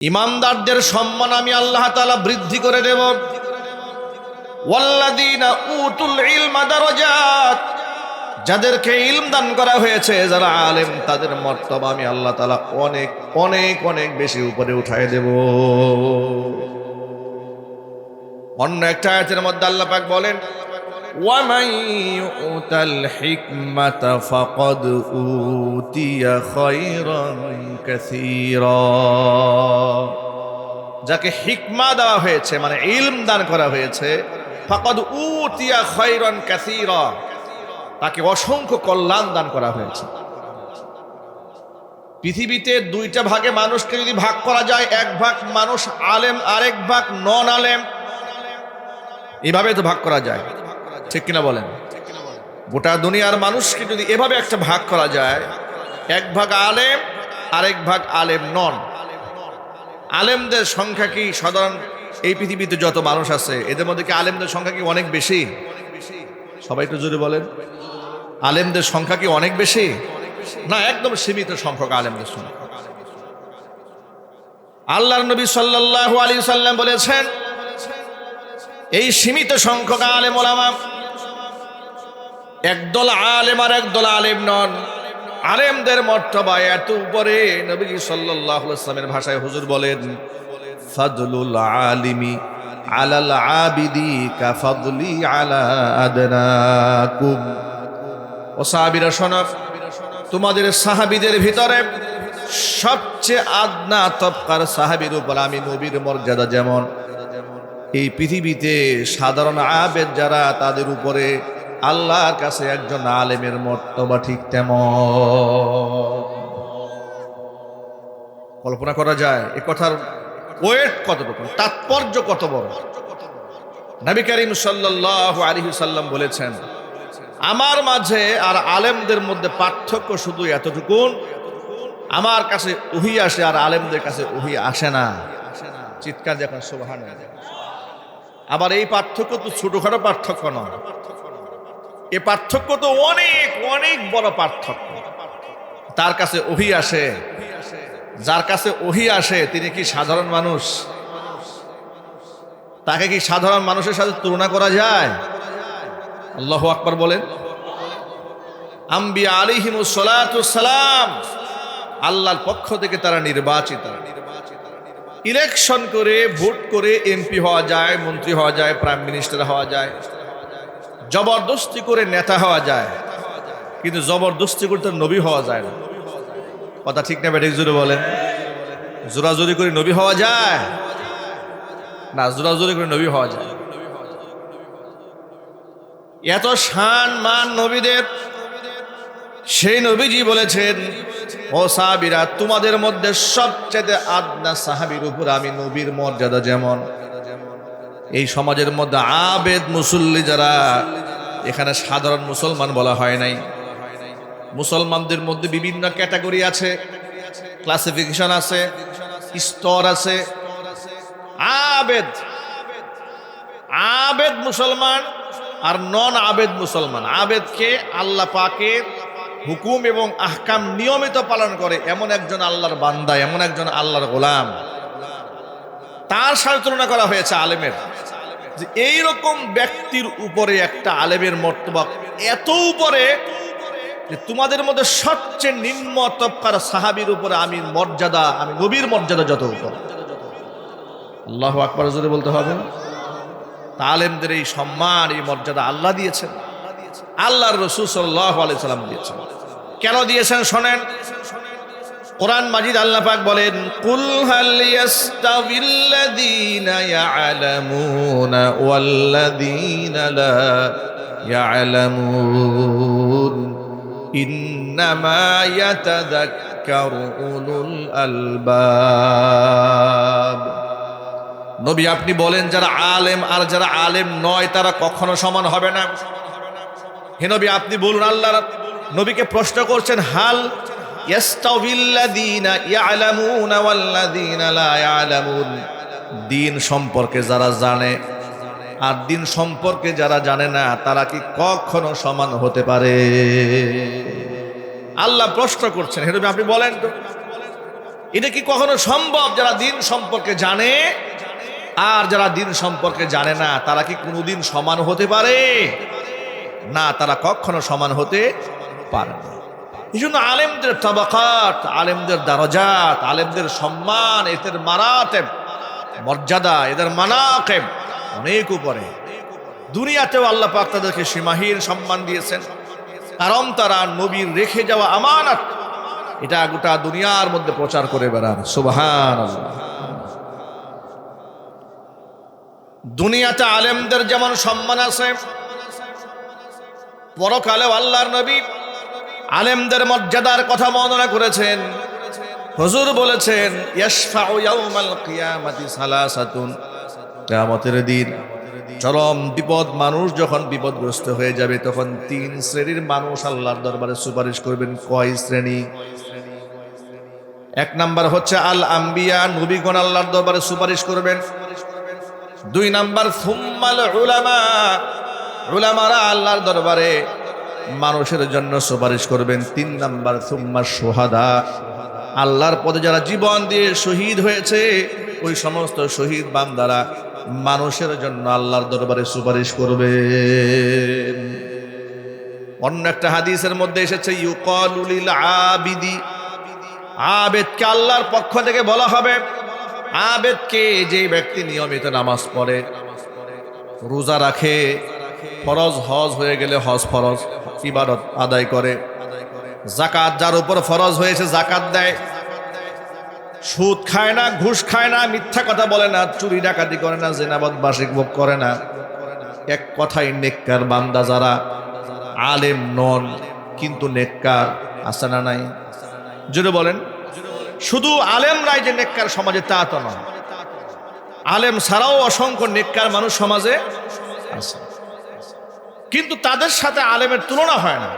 ইমানদারদের সম্মান আমি আল্লাহ তাআলা বৃদ্ধি করে দেব। ওয়াল্লাযীনা উতুল ইলমা দারাজাত, যাদেরকে ইলম দান করা হয়েছে, যারা আলেম, তাদের মর্তবা আমি আল্লাহ তাআলা অনেক অনেক অনেক বেশি উপরে উঠায় দেব। অন্য একটা আয়াতের মধ্যে আল্লাহ পাক বলেন, ওয়ামান ইউতাল হিকমাতা ফাকাদ উতিয়া খায়রান কাসীরা, যাকে হিকমা দেওয়া হয়েছে মানে ইলম দান করা হয়েছে, ফাকাদ উতিয়া খায়রান কাসীরা, তাকে অসংখ্য কল্যাণ দান করা হয়েছে। পৃথিবীতে দুইটা ভাগে মানুষকে যদি ভাগ করা যায়, এক ভাগ মানুষ আলেম, আরেক ভাগ নন আলেম, এভাবে তো ভাগ করা যায়, ঠিক কিনা বলেন? গোটা দুনিয়ার মানুষকে যদি এভাবে একটা ভাগ করা যায়, এক ভাগ আলেম আরেক ভাগ আলেম নন। আলেমদের সংখ্যা কি সাধারণ এই পৃথিবীতে যত মানুষ আছে এদের মধ্যে কি আলেমদের সংখ্যা কি অনেক বেশি? সবাই একটু জোরে বলেন, আলেমদের সংখ্যা কি অনেক বেশি? না, একদম সীমিত সংখ্যক আলেমদের সংখ্যা। আল্লাহর নবী সাল্লাল্লাহু আলাইহি সাল্লাম বলেছেন, এই সীমিত সংখ্যক আলেম ওলামা, একদল আলেম আর একদল আলেম নন। আলেমদের মর্তবা এত উপরে, নবী সাল্লাল্লাহু আলাইহি ওয়াসাল্লামের ভাষায় হুজুর বলেন, ফাদলুল আলিমি আলাল আবিদি কাফাদলি আলা আদনাকুম। ও সাহাবীরা শোনো, তোমাদের সাহাবীদের ভিতরে সবচেয়ে আদনা তবকার সাহাবীর উপর আমি নবীর মর্যাদা যেমন, এই পৃথিবীতে সাধারণ আবেদ যারা, তাদের উপরে আল্লাহর কাছে একজন আলেমের মর্তবা ঠিক তেমন। কল্পনা করা যায় এ কথার ওয়েট কতটুকু, তাৎপর্য কত বড়। নবী করিম সাল্লাল্লাহু আলাইহি সাল্লাম বলেছেন, আমার মাঝে আর আলেমদের মধ্যে পার্থক্য শুধু এতটুকু, আমার কাছে ওহী আসে আর আলেমদের কাছে ওহী আসে না। চিৎকার দেখেন সুবহানাল্লাহ। আবার এই পার্থক্য তো ছোটখাটো পার্থক্য নয়, এ পার্থক্য তো অনেক অনেক বড় পার্থক্য। তার কাছে ওহী আসে, যার কাছে ওহী আসে তিনি কি সাধারণ মানুষ? তাকে কি সাধারণ মানুষের সাথে তুলনা করা যায়? আল্লাহু আকবার বলেন। আম্বিয়া আলাইহিমুস সালাতুস সালাম, আল্লাহর পক্ষ থেকে তারা নির্বাচিত। ইলেকশন করে, ভোট করে এমপি হওয়া যায়, মন্ত্রী হওয়া যায়, প্রাইম মিনিস্টার হওয়া যায়, জবরদস্তি করে নেতা হওয়া যায়, কিন্তু জবরদস্তি করতে নবী হওয়া যায় না। কথা ঠিক না বেঠিক জোরে বলেন? জোরাজোরি করে নবী হওয়া যায় না, জোরাজোরি করে নবী হওয়া যায়। এত শান মান নবীদের, সেই নবীজি বলেছেন, ও সাহাবীরা, তোমাদের মধ্যে সবচেয়ে আদনা সাহাবীর উপর আমি নবীর মর্যাদা যেমন, এই সমাজের মধ্যে আবেদ মুসল্লি যারা, এখানে সাধারণ মুসলমান বলা হয় নাই। মুসলমানদের মধ্যে বিভিন্ন ক্যাটাগরি আছে, ক্লাসিফিকেশন আছে, স্তর আছে। আবেদ আবেদ মুসলমান আর নন আবেদ মুসলমান। আবেদকে আল্লাহ পাকের হুকুম এবং আহকাম নিয়মিত পালন করে এমন একজন আল্লাহর বান্দা, এমন একজন আল্লাহর গোলাম, তার সাথে তুলনা করা হয়েছে আলেমের। যে এইরকম ব্যক্তির উপরে একটা আলেমের মর্তবা এত উপরে যে তোমাদের মধ্যে সবচেয়ে নিম্ন তবকার সাহাবীর উপরে আমি মর্যাদা, আমি নবীর মর্যাদা যত উপরে। আল্লাহু আকবার জোরে বলতে হবে। আলেমদের এই সম্মান, এই মর্যাদা আল্লাহ দিয়েছেন, আল্লাহর রাসূল সাল্লাল্লাহু আলাইহি সাল্লাম দিয়েছেন। কেন দিয়েছেন শোনেন। কোরআন মাজিদ আল্লাহ পাক বলেন, কুল হাল ইয়াস্তাবিল্লাযীনা ইয়ালামুনা ওয়াল্লাযীনা লা ইয়ালামুন ইন্নামা ইয়াতাযাক্কারু উলুল আলবাব। নবী আপনি বলেন, যারা আলেম আর যারা আলেম নয় তারা কখনো সমান হবে না। হে নবী আপনি বলুন, আল্লাহ নবীকে প্রশ্ন করছেন, হাল ইয়াস্তাবিল্লাযীনা ইয়ালামুনা ওয়াল্লাযীনা লা ইয়ালামুন, দ্বীন সম্পর্কে যারা জানে আর দ্বীন সম্পর্কে যারা জানে না, তারা কি কখনো সমান হতে পারে? আল্লাহ প্রশ্ন করছেন, হে নবী আপনি বলেন তো। এটা কি কখনো সম্ভব? যারা দিন সম্পর্কে জানে আর যারা দিন সম্পর্কে জানে না, তারা কি কোনোদিন সমান হতে পারে? না, তারা কখনো সমান হতে পারে না। এই জন্য আলেমদের তাবাকাত, আলেমদের দারাজাত, আলেমদের সম্মান, এদের মারাতেব, মর্যাদা, এদের মানাকেব অনেক উপরে। দুনিয়াতেও আল্লাহ পাক তাদেরকে সীমাহীন সম্মান দিয়েছেন, কারণ তারা নবীর রেখে যাওয়া আমানত এটা গোটা দুনিয়ার মধ্যে প্রচার করে বেড়ান। সুবহানাল্লাহ। দুনিয়াতে আলেমদের যেমন সম্মান আছে, পরকালেও আল্লাহর নবী আলেমদের মর্যাদার কথা বর্ণনা করেছেন। হুজুর বলেছেন, ইয়াশফাউ ইয়াউমাল কিয়ামাতি সালাসাতুন, কিয়ামতের দিন চরম বিপদ, মানুষ যখন বিপদগ্রস্ত হয়ে যাবে তখন 3 শ্রেণীর মানুষ আল্লাহর দরবারে সুপারিশ করবেন। কয় শ্রেণী? 1 নাম্বার হচ্ছে আল আম্বিয়া, নবীগণ আল্লাহর দরবারে সুপারিশ করবেন। 2 নাম্বার সুম্মাল উলামা, উলামারা আল্লাহর দরবারে মানুষের জন্য সুপারিশ করবেন। 3 নাম্বার সুম্মা শুহাদা, আল্লাহর পথে যারা জীবন দিয়ে শহীদ হয়েছে ওই সমস্ত শহীদ বান্দারা মানুষের জন্য আল্লাহর দরবারে সুপারিশ করবে। অন্য একটা হাদিসের মধ্যে এসেছে, ইউকালু লিল আবিদি, আবেদকে আল্লাহর পক্ষ থেকে বলা হবে। আবেদকে, যে ব্যক্তি নিয়মিত নামাজ পড়ে, রোজা রাখে, ফরজ হজ হয়ে গেলে হজ ফরজ ইবাদত আদায় করে, যাকাত যার উপর ফরজ হয়েছে যাকাত দেয়, সুদ খায় না, ঘুষ খায় না, মিথ্যা কথা বলে না, চুরি ডাকাতি করে না, জিনাবাদ বার্ষিক ভোগ করে না, এক কথাই নেককার বান্দা। যারা আলেম নন কিন্তু নেককার, আছে না নাই? জোরে বলেন। শুধু আলেমরাই যে নেককার সমাজে তা তো নয়, আলেম ছাড়াও অসংখ্য নেককার মানুষ সমাজে আছে, কিন্তু তাদের সাথে আলেমের তুলনা হয় না।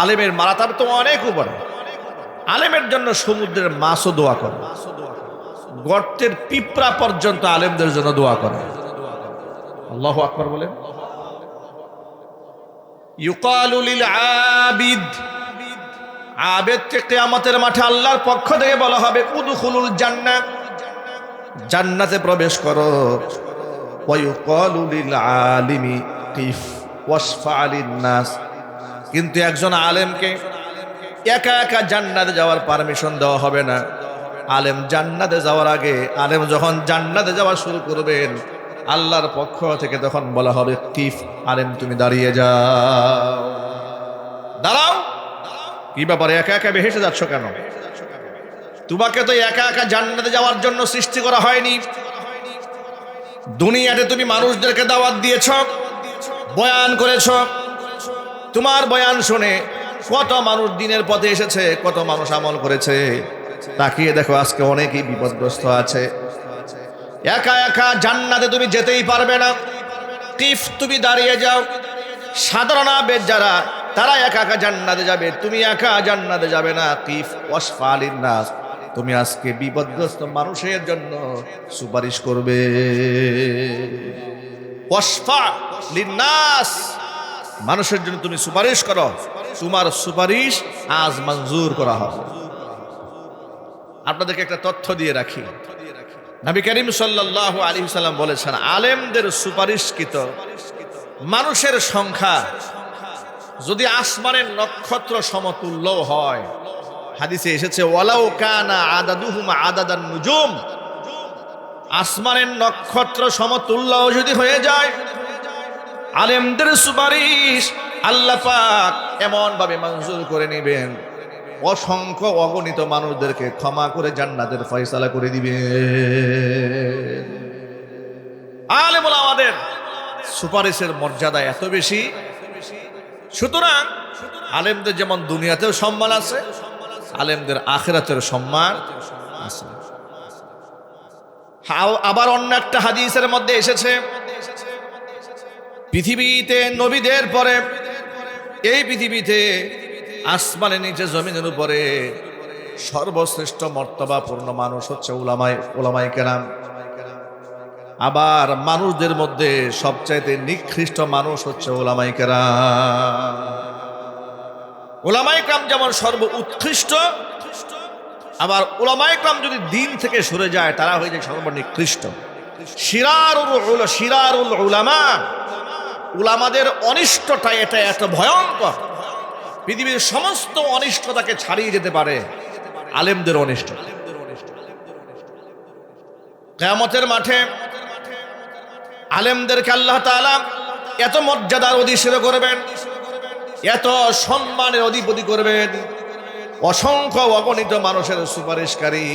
আলেমের মারাতাব তো অনেক উপরে। আলেমের জন্য সমুদ্রের মাছও দোয়া করে, গর্তের পিঁপড়া পর্যন্ত আলেমদের জন্য দোয়া করে। আল্লাহু আকবার বলেন। ইউকালু লিল আবিদ, আবেদকে কিয়ামতের মাঠে আল্লাহর পক্ষ থেকে বলা হবে, উদখুলুল জান্নাহ, জান্নাতে প্রবেশ করো। ওয়া ইউকালু লিল আলিমি কিফ ওয়াশফা লিন নাস, কিন্তু একজন আলেমকে একা একা জান্নাতে যাওয়ার পারমিশন দেওয়া হবে না। আলেম জান্নাতে যাওয়ার আগে, আলেম যখন জান্নাতে যাওয়া শুরু করবেন আল্লাহর পক্ষ থেকে তখন বলা হবে, কিফ, আলেম তুমি দাঁড়িয়ে যাও, দাঁড়াও। কি ব্যাপারে একা একা ভেসে যাচ্ছ কেন? তোমাকে তো একা একা জান্নাতে যাওয়ার জন্য সৃষ্টি করা হয়নি। দুনিয়াতে তুমি মানুষদেরকে দাওয়াত দিয়েছ, বয়ান করেছ, তোমার বয়ান শুনে কত মানুষ দিনের পথে এসেছে, কত মানুষ আমল করেছে। তাকিয়ে দেখো আজকে অনেকেই বিপদগ্রস্ত আছে। একা একা জান্নাতে তুমি যেতেই পারবে না, কিফ তুমি দাঁড়িয়ে যাও। সাধারণ আবেদ যারা, তারা একা একা জান্নাতে যাবে, তুমি একা জান্নাতে যাবে না। কিফ ওয়াশফা লিন নাস, তুমি আজকে বিপদগ্রস্ত মানুষের জন্য সুপারিশ করবে। ওয়াশফা লিন নাস, মানুষের জন্য তুমি সুপারিশ করো, তোমার সুপারিশ আজ মঞ্জুর করা হবে। আপনাদেরকে একটা তথ্য দিয়ে রাখি, নবী করিম সাল্লাল্লাহু আলাইহি ওয়াসাল্লাম বলেছেন, আলেমদের সুপারিশকৃত মানুষের সংখ্যা যদি আসমানের নক্ষত্র সমতুল্য হয়, হাদিসে এসেছে, ওয়ালাউ কানা আদাদুহুম আদাদান নুজুম, আসমানের নক্ষত্র সমতুল্য যদি হয়ে যায়, আলেমদের সুপারিশ আল্লাহ পাক এমন ভাবে মঞ্জুর করে নেবেন, অসংখ্য অগণিত মানুষদেরকে ক্ষমা করে জান্নাতের ফয়সালা করে দিবেন। আলেম ওলামাদের সুপারিশের মর্যাদা এত বেশি। সুতরাং আলেমদের যেমন দুনিয়াতেও সম্মান আছে, আলেমদের আখিরাতের সম্মান আছে। আবার অন্য একটা হাদিসের মধ্যে এসেছে, পৃথিবীতে নবীদের পরে এই পৃথিবীতে আসমানের নিচে জমিনের উপরে সর্বশ্রেষ্ঠ মর্তবাপূর্ণ মানুষ হচ্ছে উলামায়ে কেরাম। আবার মানুষদের মধ্যে সবচাইতে নিকৃষ্ট মানুষ হচ্ছে উলামায়ে কেরাম। উলামায়ে কেরাম যেমন সর্ব উৎকৃষ্ট, আবার উলামায়ে কেরাম যদি দিন থেকে সরে যায় তারা হয়ে যায় সর্বনিকৃষ্ট। শিরারুল উলামা, উলামাদের অনিষ্টটা এটা এত ভয়ঙ্কর, পৃথিবীর সমস্ত অনিষ্টতাকে ছাড়িয়ে যেতে পারে আলেমদের অনিষ্ট। কিয়ামতের মাঠে আলেমদেরকে আল্লাহ তাআলা এত মর্যাদার অধিষ্ঠিত করবেন, এত সম্মানের অধিপতি করবেন, অসংখ্য অগণিত মানুষের সুপারিশকারী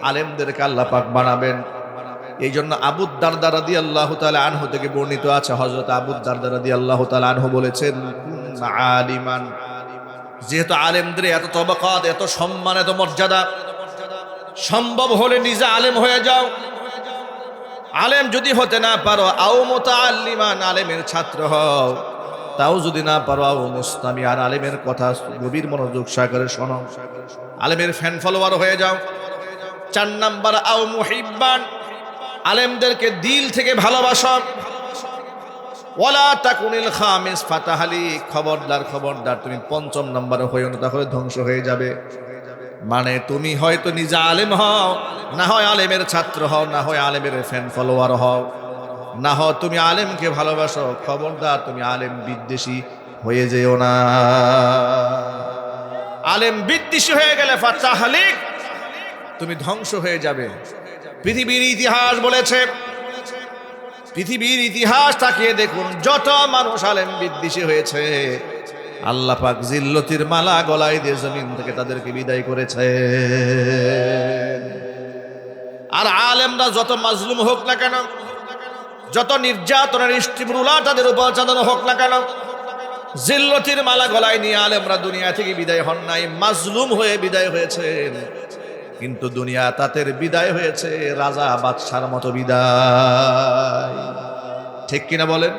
আলেমদেরকে আল্লাহ পাক বানাবেন। এই জন্য আবু দারদা রাদিয়াল্লাহু তাআলা আনহু থেকে বর্ণিত আছে, হযরত আবু দারদা রাদিয়াল্লাহু তাআলা আনহু বলেছেন, আলিমান, যেহেতু আলেমদের এত তবাকাত, এত সম্মান, এত মর্যাদা, সম্ভব হলে নিজে আলেম হয়ে যাও। আলেম যদি হতে না পারো, আও মুতাআল্লিমান, আলেমের ছাত্র হও। তাও যদি না পারো, আও মুস্তামিআন, আলেমের কথা গভীর মনোযোগ সহকারে শোনো, আলেমের ফ্যান ফলোয়ার হয়ে যাও। 4 নাম্বার, আও মুহিব্বান, আলেমদেরকে দিল থেকে ভালোবাসো। ওয়ালা তাকুনিল খামিস ফাতাহালি, খবরদার খবরদার তুমি 5ম নম্বরে হইও না, তাহলে ধ্বংস হয়ে যাবে। মানে তুমি হয়তো নিজে আলেম হও, না হয় আলেমের ছাত্র হও, না হয় আলেমের ফ্যান ফলোয়ার হও, না হয় তুমি আলেমকে ভালোবাসো। খবরদার তুমি আলেম বিদ্বেষী হয়ে যেও না। আলেম বিদ্বেষী হয়ে গেলে ফাতাহালিক, তুমি ধ্বংস হয়ে যাবে। পৃথিবীর ইতিহাস বলেছে, পৃথিবীর ইতিহাস তাকিয়ে দেখুন, যত মানুষ আলেম বিদ্বেষী হয়েছে আল্লাহ পাক জিল্লতির মালা গলায় দিয়ে জমিন থেকে তাদেরকে বিদায় করেছে। আর আলেমরা যত মাজলুম হোক না কেন, যত নির্যাতনের ইস্তিমরুলা তাদের উপর চালানো হোক না কেন, জিল্লতির মালা গলায় নিয়ে আলেমরা দুনিয়া থেকে বিদায় হন নাই, মাজলুম হয়ে বিদায় হয়েছেন। কিন্তু দুনিয়া তাদের বিদায় হয়েছে রাজা বাদশার মতো বিদায়। ঠিক কিনা বলেন?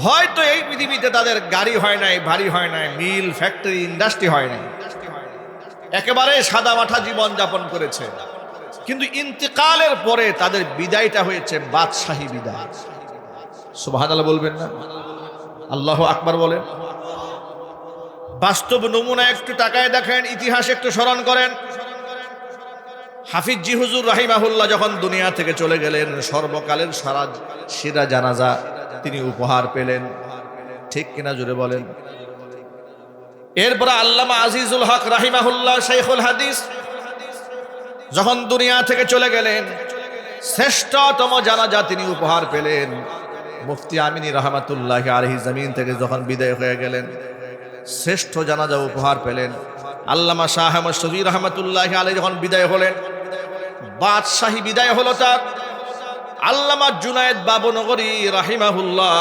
হয়তো এই পৃথিবীতে তাদের গাড়ি হয় নাই, বাড়ি হয় নাই, মিল, ফ্যাক্টরি, ইন্ডাস্ট্রি হয় নাই, একেবারে সাদা মাঠা জীবন যাপন করেছে, কিন্তু ইন্তেকালের পরে তাদের বিদায়টা হয়েছে বাদশাহী বিদায়। সুবহানাল্লাহ বলবেন না? আল্লাহু আকবার বলেন। বাস্তব নমুনা একটু তাকায় দেখেন, ইতিহাস একটু স্মরণ করেন। হাফিজ জি হুজুর রাহিমাহুল্লাহ যখন দুনিয়া থেকে চলে গেলেন, সর্বকালের সারা সেরা জানাজা তিনি উপহার পেলেন। ঠিক কিনা জোরে বলেন? এরপর আল্লামা আজিজুল হক রাহিমাহুল্লাহ শাইখুল হাদিস যখন দুনিয়া থেকে চলে গেলেন, শ্রেষ্ঠতম জানাজা তিনি উপহার পেলেন। মুফতি আমিনী রহমাতুল্লাহি আলাইহি জমিন থেকে যখন বিদায় হয়ে গেলেন, শ্রেষ্ঠ জানাজা উপহার পেলেন। আল্লামা শাহ আহমদ শফী রহমাতুল্লাহি আলাইহি যখন বিদায় হলেন, বাদশাহী বিদায় হলো তার। আল্লামা জুনায়েদ বাবুনগরী রাহিমাহুল্লাহ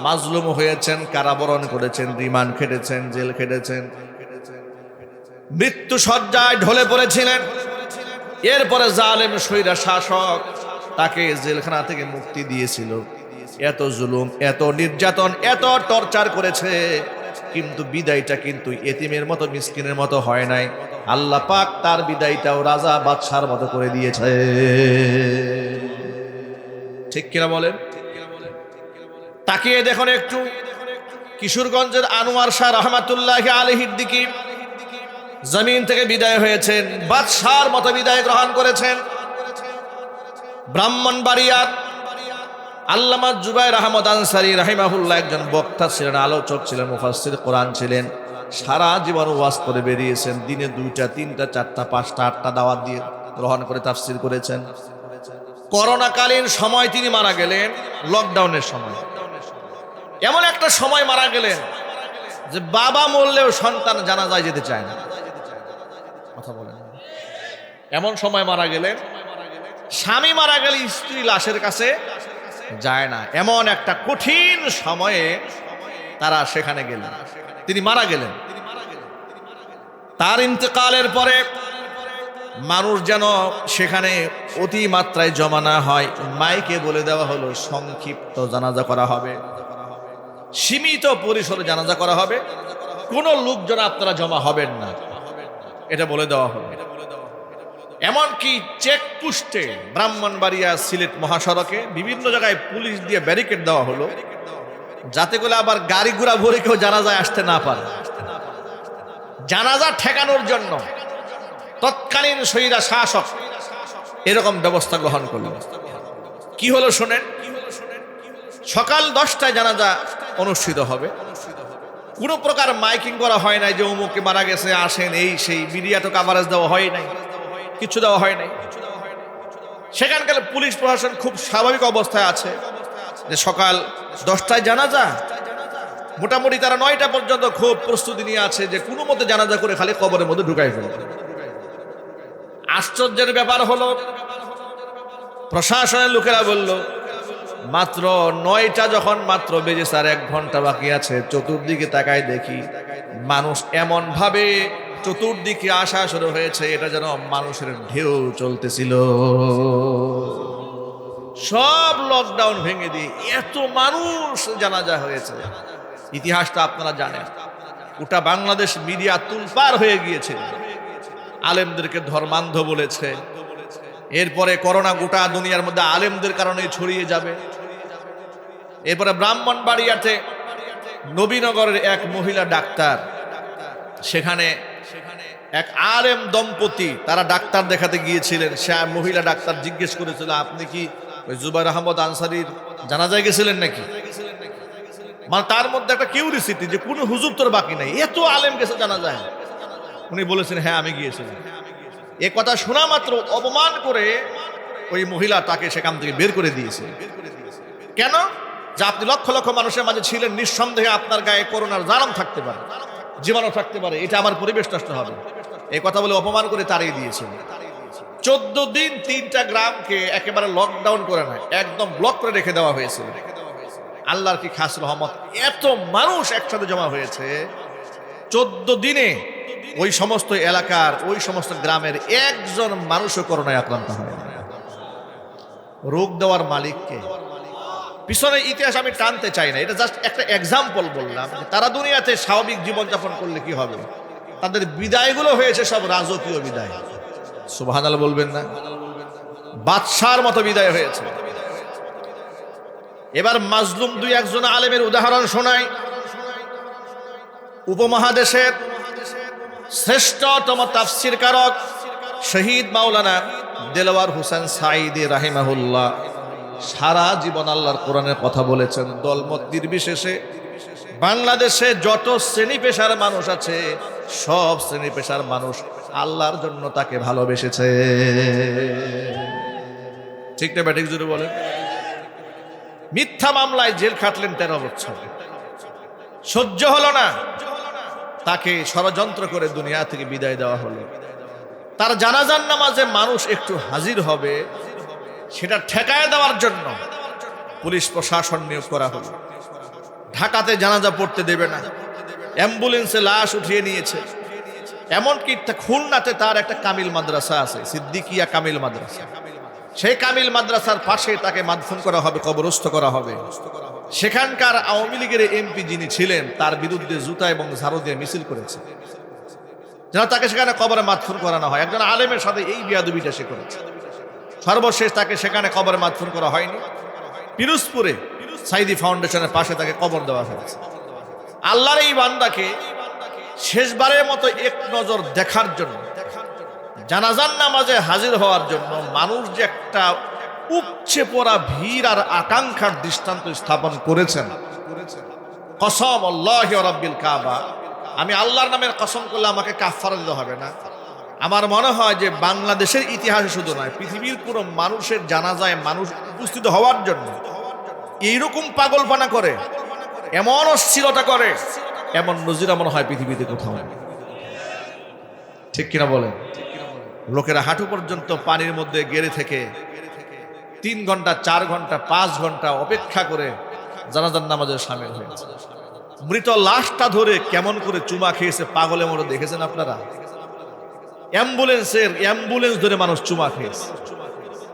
মাজলুম হয়েছেন, কারাবরণ করেছেন, রিমান্ড খেটেছেন, জেল খেটেছেন, মৃত্যু শয্যায় ঢলে পড়েছিলেন। এরপরে জালেম স্বৈরা শাসক তাকে জেলখানা থেকে মুক্তি দিয়েছিল। এত জুলুম, এত নির্যাতন, এত টর্চার করেছে, কিন্তু বিদায়টা কিন্তু এতিমের মতো, মিসকিনের মতো হয় নাই। আল্লাহ পাক তার বিদায়টাও রাজা বাদশার মতো করে দিয়েছে। ঠিক কিনা বলেন? তাকিয়ে দেখুন একটু কিশোরগঞ্জের আনোয়ার শাহ রহমাতুল্লাহি আলাইহির দিকে, জমিন থেকে বিদায় হয়েছেন, বাদশার মতো বিদায় গ্রহণ করেছেন। ব্রাহ্মণবাড়িয়ার আল্লামা জুবায়ের আহমদ আনসারী রাহিমাহুল্লাহ একজন বক্তা ছিলেন, আলোচক ছিলেন, মুফাসসির কোরআন ছিলেন। সারা জীবন ওয়াজ করে বেরিয়েছেন, দিনে 2টা, 3টা, 4টা, 5টা, 8টা দাওয়াত দিয়ে গ্রহণ করে তাফসির করেছেন। করোনাকালীন সময় তিনি মারা গেলেন, লকডাউনের সময়। এমন একটা সময় মারা গেলেন যে বাবা মরলেও সন্তান জানাজায় যেতে চায় না। কথা বলেন। এমন সময় মারা গেলেন, স্বামী মারা গেলে স্ত্রী লাশের কাছে যায় না। এমন একটা কঠিন সময়ে তারা সেখানে গেলেন, তিনি মারা গেলেন। তার ইন্তেকালের পরে মানুষ যেন সেখানে অতি মাত্রায় জমা না হয়, মাইকে বলে দেওয়া হলো সংক্ষিপ্ত জানাজা করা হবে, সীমিত পরিসরে জানাজা করা হবে, কোন লোকজন আপনারা জমা হবেন না, এটা বলে দেওয়া হলো। এমনকি চেকপোস্টে, ব্রাহ্মণবাড়িয়া সিলেট মহাসড়কে বিভিন্ন জায়গায় পুলিশ দিয়ে ব্যারিকেড দেওয়া হলো, যাতে করে আবার গাড়ি ঘোড়া ভরে কেউ জানাজায় আসতে না পারে। জানাজা ঠেকানোর জন্য তৎকালীন স্বৈরা শাসক এরকম ব্যবস্থা গ্রহণ করল। কি হলো শোনেন, সকাল 10টায় জানাজা অনুষ্ঠিত হবে। কোনো প্রকার মাইকিং করা হয় নাই যে অমুকে মারা গেছে আসেন, এই সেই মিডিয়া তো কাভারেজ দেওয়া হয় নাই, কিছু দেওয়া হয় নাই। সেখানকার পুলিশ প্রশাসন খুব স্বাভাবিক অবস্থায় আছে যে সকাল 10টায় জানাজা, মোটামুটি তারা 9টা পর্যন্ত খুব প্রস্তুতি নিয়ে আছে যে কোনো মতে জানাজা করে খালি কবরের মধ্যে ঢুকাই ফেলবে। আশ্চর্যের ব্যাপার হলো, প্রশাসনের লোকেরা বলল মাত্র 9টা যখন মাত্র বেজে, স্যার 1 ঘন্টা বাকি আছে, চতুর্দিকে তাকায় দেখি মানুষ এমন ভাবে চতুর্দিকে আসা শুরু হয়েছে, এটা যেন মানুষের ঢেউ চলতেছিল। সব লকডাউন ভেঙে দিয়ে এত মানুষ জানাজা হয়েছে। ইতিহাসটা আপনারা জানেন, গোটা বাংলাদেশ মিডিয়া তুলপার হয়ে গিয়েছে, আলেমদেরকে ধর্মান্ধ বলেছে। এরপরে করোনা গোটা দুনিয়ার মধ্যে আলেমদের কারণে ছড়িয়ে যাবে। এরপরে ব্রাহ্মণবাড়িয়াতে নবীনগরের এক মহিলা ডাক্তার, সেখানে এক আলেম দম্পতি তারা ডাক্তার দেখাতে গিয়েছিলেন। সে মহিলা ডাক্তার জিজ্ঞেস করেছিল, আপনি কি জুবাইর আহমদ আনসারীর জানাজায় গেছিলেন নাকি? মানে তার মধ্যে একটা কিউরিসিটি যে কোনো হুজুর তোর বাকি নাই, এত আলেম গেছে জানাজায়। উনি বলেছেন, হ্যাঁ আমি গিয়েছিলাম। এ কথা শোনা মাত্র অপমান করে ওই মহিলা তাকে সেখান থেকে বের করে দিয়েছে। কেন? যে আপনি লক্ষ লক্ষ মানুষের মাঝে ছিলেন, নিঃসন্দেহে আপনার গায়ে করোনার জারম থাকতে পারে, জীবাণু থাকতে পারে, এটা আমার পরিবেশ নষ্ট হবে, এই কথা বলে অপমান করে তাড়িয়ে দিয়েছে। 14 দিন 3টা গ্রামকে একেবারে লকডাউন করে নয়, একদম ব্লক করে রেখে দেওয়া হয়েছিল। আল্লাহর কি খাস রহমত, এত মানুষ একসাথে জমা হয়েছে 14 দিনে ওই সমস্ত এলাকার ওই সমস্ত গ্রামের একজন মানুষও করোনায় আক্রান্ত হয় না। রোগ দেওয়ার মালিককে। পিছনে ইতিহাস আমি টানতে চাই না, এটা জাস্ট একটা এক্সাম্পল বললাম যে তারা দুনিয়াতে স্বাভাবিক জীবনযাপন করলে কি হবে। তাদের বিদায়গুলো হয়েছে সব রাজকীয় বিদায়। সুবহানাল্লাহ বলবেন না? বাদশার মতো বিদায় হয়েছে। এবার মাজলুম 2-1 আলেমের উদাহরণ শোনাই। উপমহাদেশের শ্রেষ্ঠতম তাফসির কারক শহীদ মাওলানা দেলওয়ার হোসেন সাঈদী রাহিমাহুল্লাহ সারা জীবন আল্লাহর কোরআনের কথা বলেছেন। দলমত নির্বিশেষে বাংলাদেশে যত শ্রেণী পেশার মানুষ আছে, সব শ্রেণী পেশার মানুষ আল্লাহর জন্য তাকে ভালোবেসেছে। ঠিক না ব্যাটিক জুড়ে বলেন? মিথ্যা মামলায় জেল খাটলেন 13 বছর, সহ্য হলো না, তাকে ষড়যন্ত্র করে দুনিয়া থেকে বিদায় দেওয়া হলো। তার জানাজার নামাজে মানুষ একটু হাজির হবে, সেটা ঠেকায় দেওয়ার জন্য পুলিশ প্রশাসন নিয়োগ করা হলো। ঢাকাতে জানাজা পড়তে দেবে না, অ্যাম্বুলেন্সে লাশ উঠিয়ে নিয়েছে। এমনকি খুলনাতে তার একটা কামিল মাদ্রাসা আছে, সিদ্দিকিয়া কামিল মাদ্রাসা। সেই কামিল মাদ্রাসার পাশে তাকে মাদফুন করা হবে, কবরস্থ করা হবে। সেখানকার আওয়ামী লীগের এমপি যিনি ছিলেন, তার বিরুদ্ধে জুতা এবং ঝাড়ু দিয়ে মিছিল করেছে যেন তাকে সেখানে কবরে মাদফুন করানো হয়। একজন আলেমের সাথে এই বিয়াদবিটা সে করেছে। সর্বশেষ তাকে সেখানে কবরে মাদফুন করা হয়নি, পিরোজপুরে সাইদি ফাউন্ডেশনের পাশে তাকে কবর দেওয়া হয়েছে। আল্লাহর এই বান্দাকে শেষবারের মতো এক নজর দেখার জন্য, জানাজার নামাজে হাজির হওয়ার জন্য মানুষ যে একটা উপচে পড়া ভিড় আর আকাঙ্ক্ষার দৃষ্টান্ত স্থাপন করেছেন। কসম আল্লাহি রাব্বিল কাবা, আমি আল্লাহর নামের কসম করলে আমাকে কাফারা দিতে হবে না। আমার মনে হয় যে বাংলাদেশের ইতিহাসে শুধু নয়, পৃথিবীর কোনো মানুষের জানাজায় মানুষ উপস্থিত হওয়ার জন্য এইরকম পাগলপানা করে, এমন অস্থিরতা করে, এমন নজির মনে হয় পৃথিবীতে কোথাও নেই। ঠিক কিনা বলেন? লোকেরা হাঁটু পর্যন্ত পানির মধ্যে গেড়ে থেকে 3 ঘন্টা 4 ঘন্টা 5 ঘন্টা অপেক্ষা করে জানাজার নামাজে শামিল হয়েছে। মৃত লাশটা ধরে কেমন করে চুমা খেয়েছে পাগলের মতো দেখেছেন আপনারা? অ্যাম্বুলেন্স ধরে মানুষ চুমা খেয়েছে।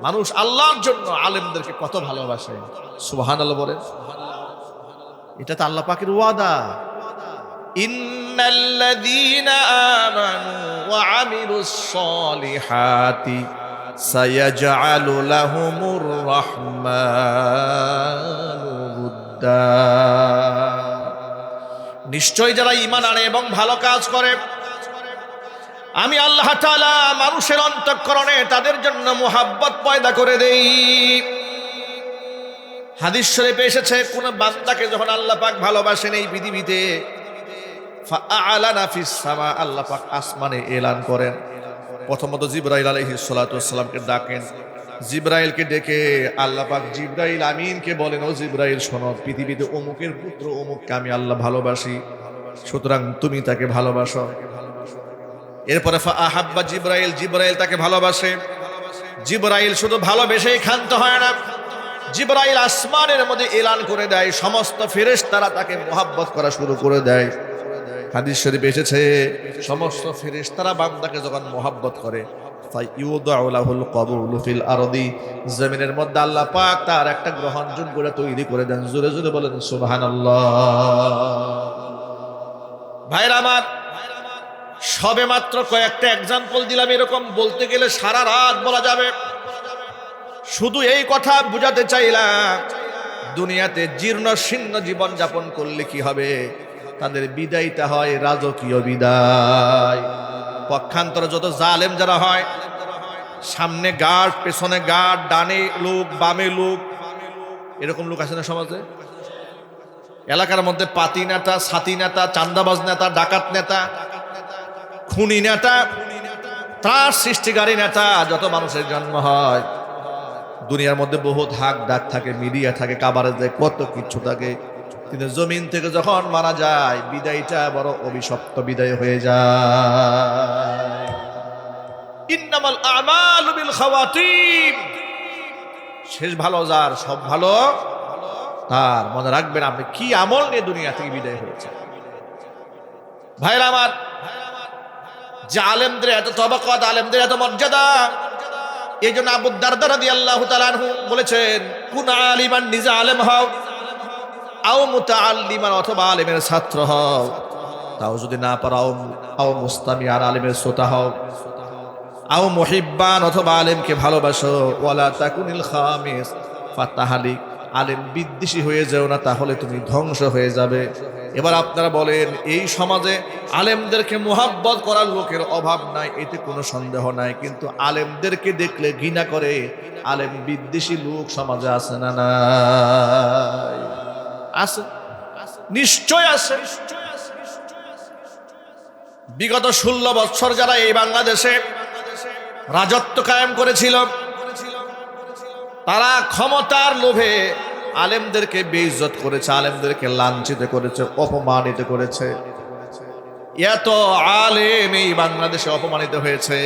মানুষ আল্লাহর জন্য আলেমদেরকে কত ভালোবাসে। সুবহানাল্লাহ বলেন। এটা তো আল্লাহ পাকের ওয়াদা, ইন্নাল্লাযীনা আমানু ওয়া আমিলুস সলিহাতি সায়াজআলু লাহুমুর রাহমানু উদ্দা। নিশ্চয় যারা ঈমান আনে এবং ভালো কাজ করে, আমি আল্লাহ তাআলা মানুষের অন্তঃকরণে তাদের জন্য মুহাব্বত পয়দা করে দেই। হাদিস শরীফে এসেছে, কোন বান্দাকে যখন আল্লাহ পাক ভালোবাসেন এই পৃথিবীতে, ফাআলানা ফিস সামা, আল্লাহ পাক আসমানে এলান করেন। প্রথমত জিবরাইল আলাইহিস সালাতু ওয়াসসালামকে ডাকেন। জিবরাইলকে ডেকে আল্লাহ পাক জিবরাইল আমিনকে বলেন, ও জিবরাইল শোনো, পৃথিবীতে অমুকের পুত্র অমুককে আমি আল্লাহ ভালোবাসি, সুতরাং তুমি তাকে ভালোবাসো। এরপরে ফাআহাব্বা জিবরাইল, জিবরাইল তাকে ভালোবাসে। জিবরাইল শুধু ভালোবেসেই ক্ষান্ত হয় না, জিবরাইল আসমানের মধ্যে এলান করে দেয়, সমস্ত ফেরেশতারা তাকে মুহাব্বত করা শুরু করে দেয়। হাদিস শরীফে এসেছে, সমস্ত ফেরেশতারা বান্দাকে যখন মুহাব্বত করে, ফাইউদাউ লাহুল কবুলু ফিল আরদি, জমিনের মধ্যে আল্লাহ পাক তার একটা গ্রহণযোগ্য করে তৈরি করে দেন। জোরে জোরে বলেন সুবহানাল্লাহ। ভাইরা আমার, সবে মাত্র কয়েকটা এক্সাম্পল দিলাম, এরকম বলতে গেলে সারা রাত বলা যাবে। শুধু এই কথা বুঝাতে চাইলাম, দুনিয়াতে জীর্ণ শীর্ণ জীবন যাপন করলে কি হবে, তাদের বিদায়টা হয় রাজকীয় বিদায়। পক্ষান্তরে যত জালেম যারা হয়, সামনে গার্ড, পেছনে গার্ড, ডানে লোক, বামে লোক, এরকম লোক আছে না সমাজে? এলাকার মধ্যে পাতি নেতা, ছাতি নেতা, চান্দাবাজ নেতা, ডাকাত নেতা, খুনি নেতা, ত্রাস সৃষ্টিকারী নেতা, যত মানুষের জন্ম হয়, দুনিয়ার মধ্যে বহুত হাক ডাক থাকে, মিডিয়া থাকে, কাবারে যায়, কত কিছু থাকে, কিন্তু জমিন থেকে যখন মারা যায়, বিদায়টা বড় অভিশপ্ত বিদায় হয়ে যায়। ইন্নামাল আমালু বিল খাওয়াতিম, শেষ ভালো যার, সব ভালো তার। মনে রাখবেন আপনি কি আমল নিয়ে দুনিয়া থেকে বিদায় হয়েছে। ভাইরা আমার, যে আলেমদের এত তবাকাত, আলেমদের এত মর্যাদা, এই জন্য আবু দারদা রাদিয়াল্লাহু তাআলা আনহু বলেছেন, কুন আলিমান, নিজে আলেম হও, আও মুতাআল্লিমান, অথবা আলেমের ছাত্র হও, তাও যদি না পারো আও মুস্তামিআন, আলেমের শ্রোতা হও, আও মুহিব্বান, অথবা আলেমকে ভালোবাসো, ওয়ালা তাকুনিল খামিস ফাতাহালিক, আলেম বিদ্বেষী হয়ে যাও না, তাহলে তুমি ধ্বংস হয়ে যাবে। এবার আপনারা বলেন, এই সমাজে আলেমদেরকে মুহাব্বত করার লোকের অভাব নাই, এতে কোনো সন্দেহ নাই, কিন্তু আলেমদেরকে দেখলে ঘৃণা করে আলেম বিদ্বেষী লোক সমাজে আছে না নাই? আছে, নিশ্চয় আছে। বিগত 16 বছর যারা এই বাংলাদেশে রাজত্ব কায়েম করেছিল, তারা ক্ষমতার লোভে আলেমদেরকে বেইজ্জত করেছে, আলেমদেরকে লাঞ্ছিত করেছে, অপমানিত করেছে। এত আলেম এই বাংলাদেশে অপমানিত হয়েছে,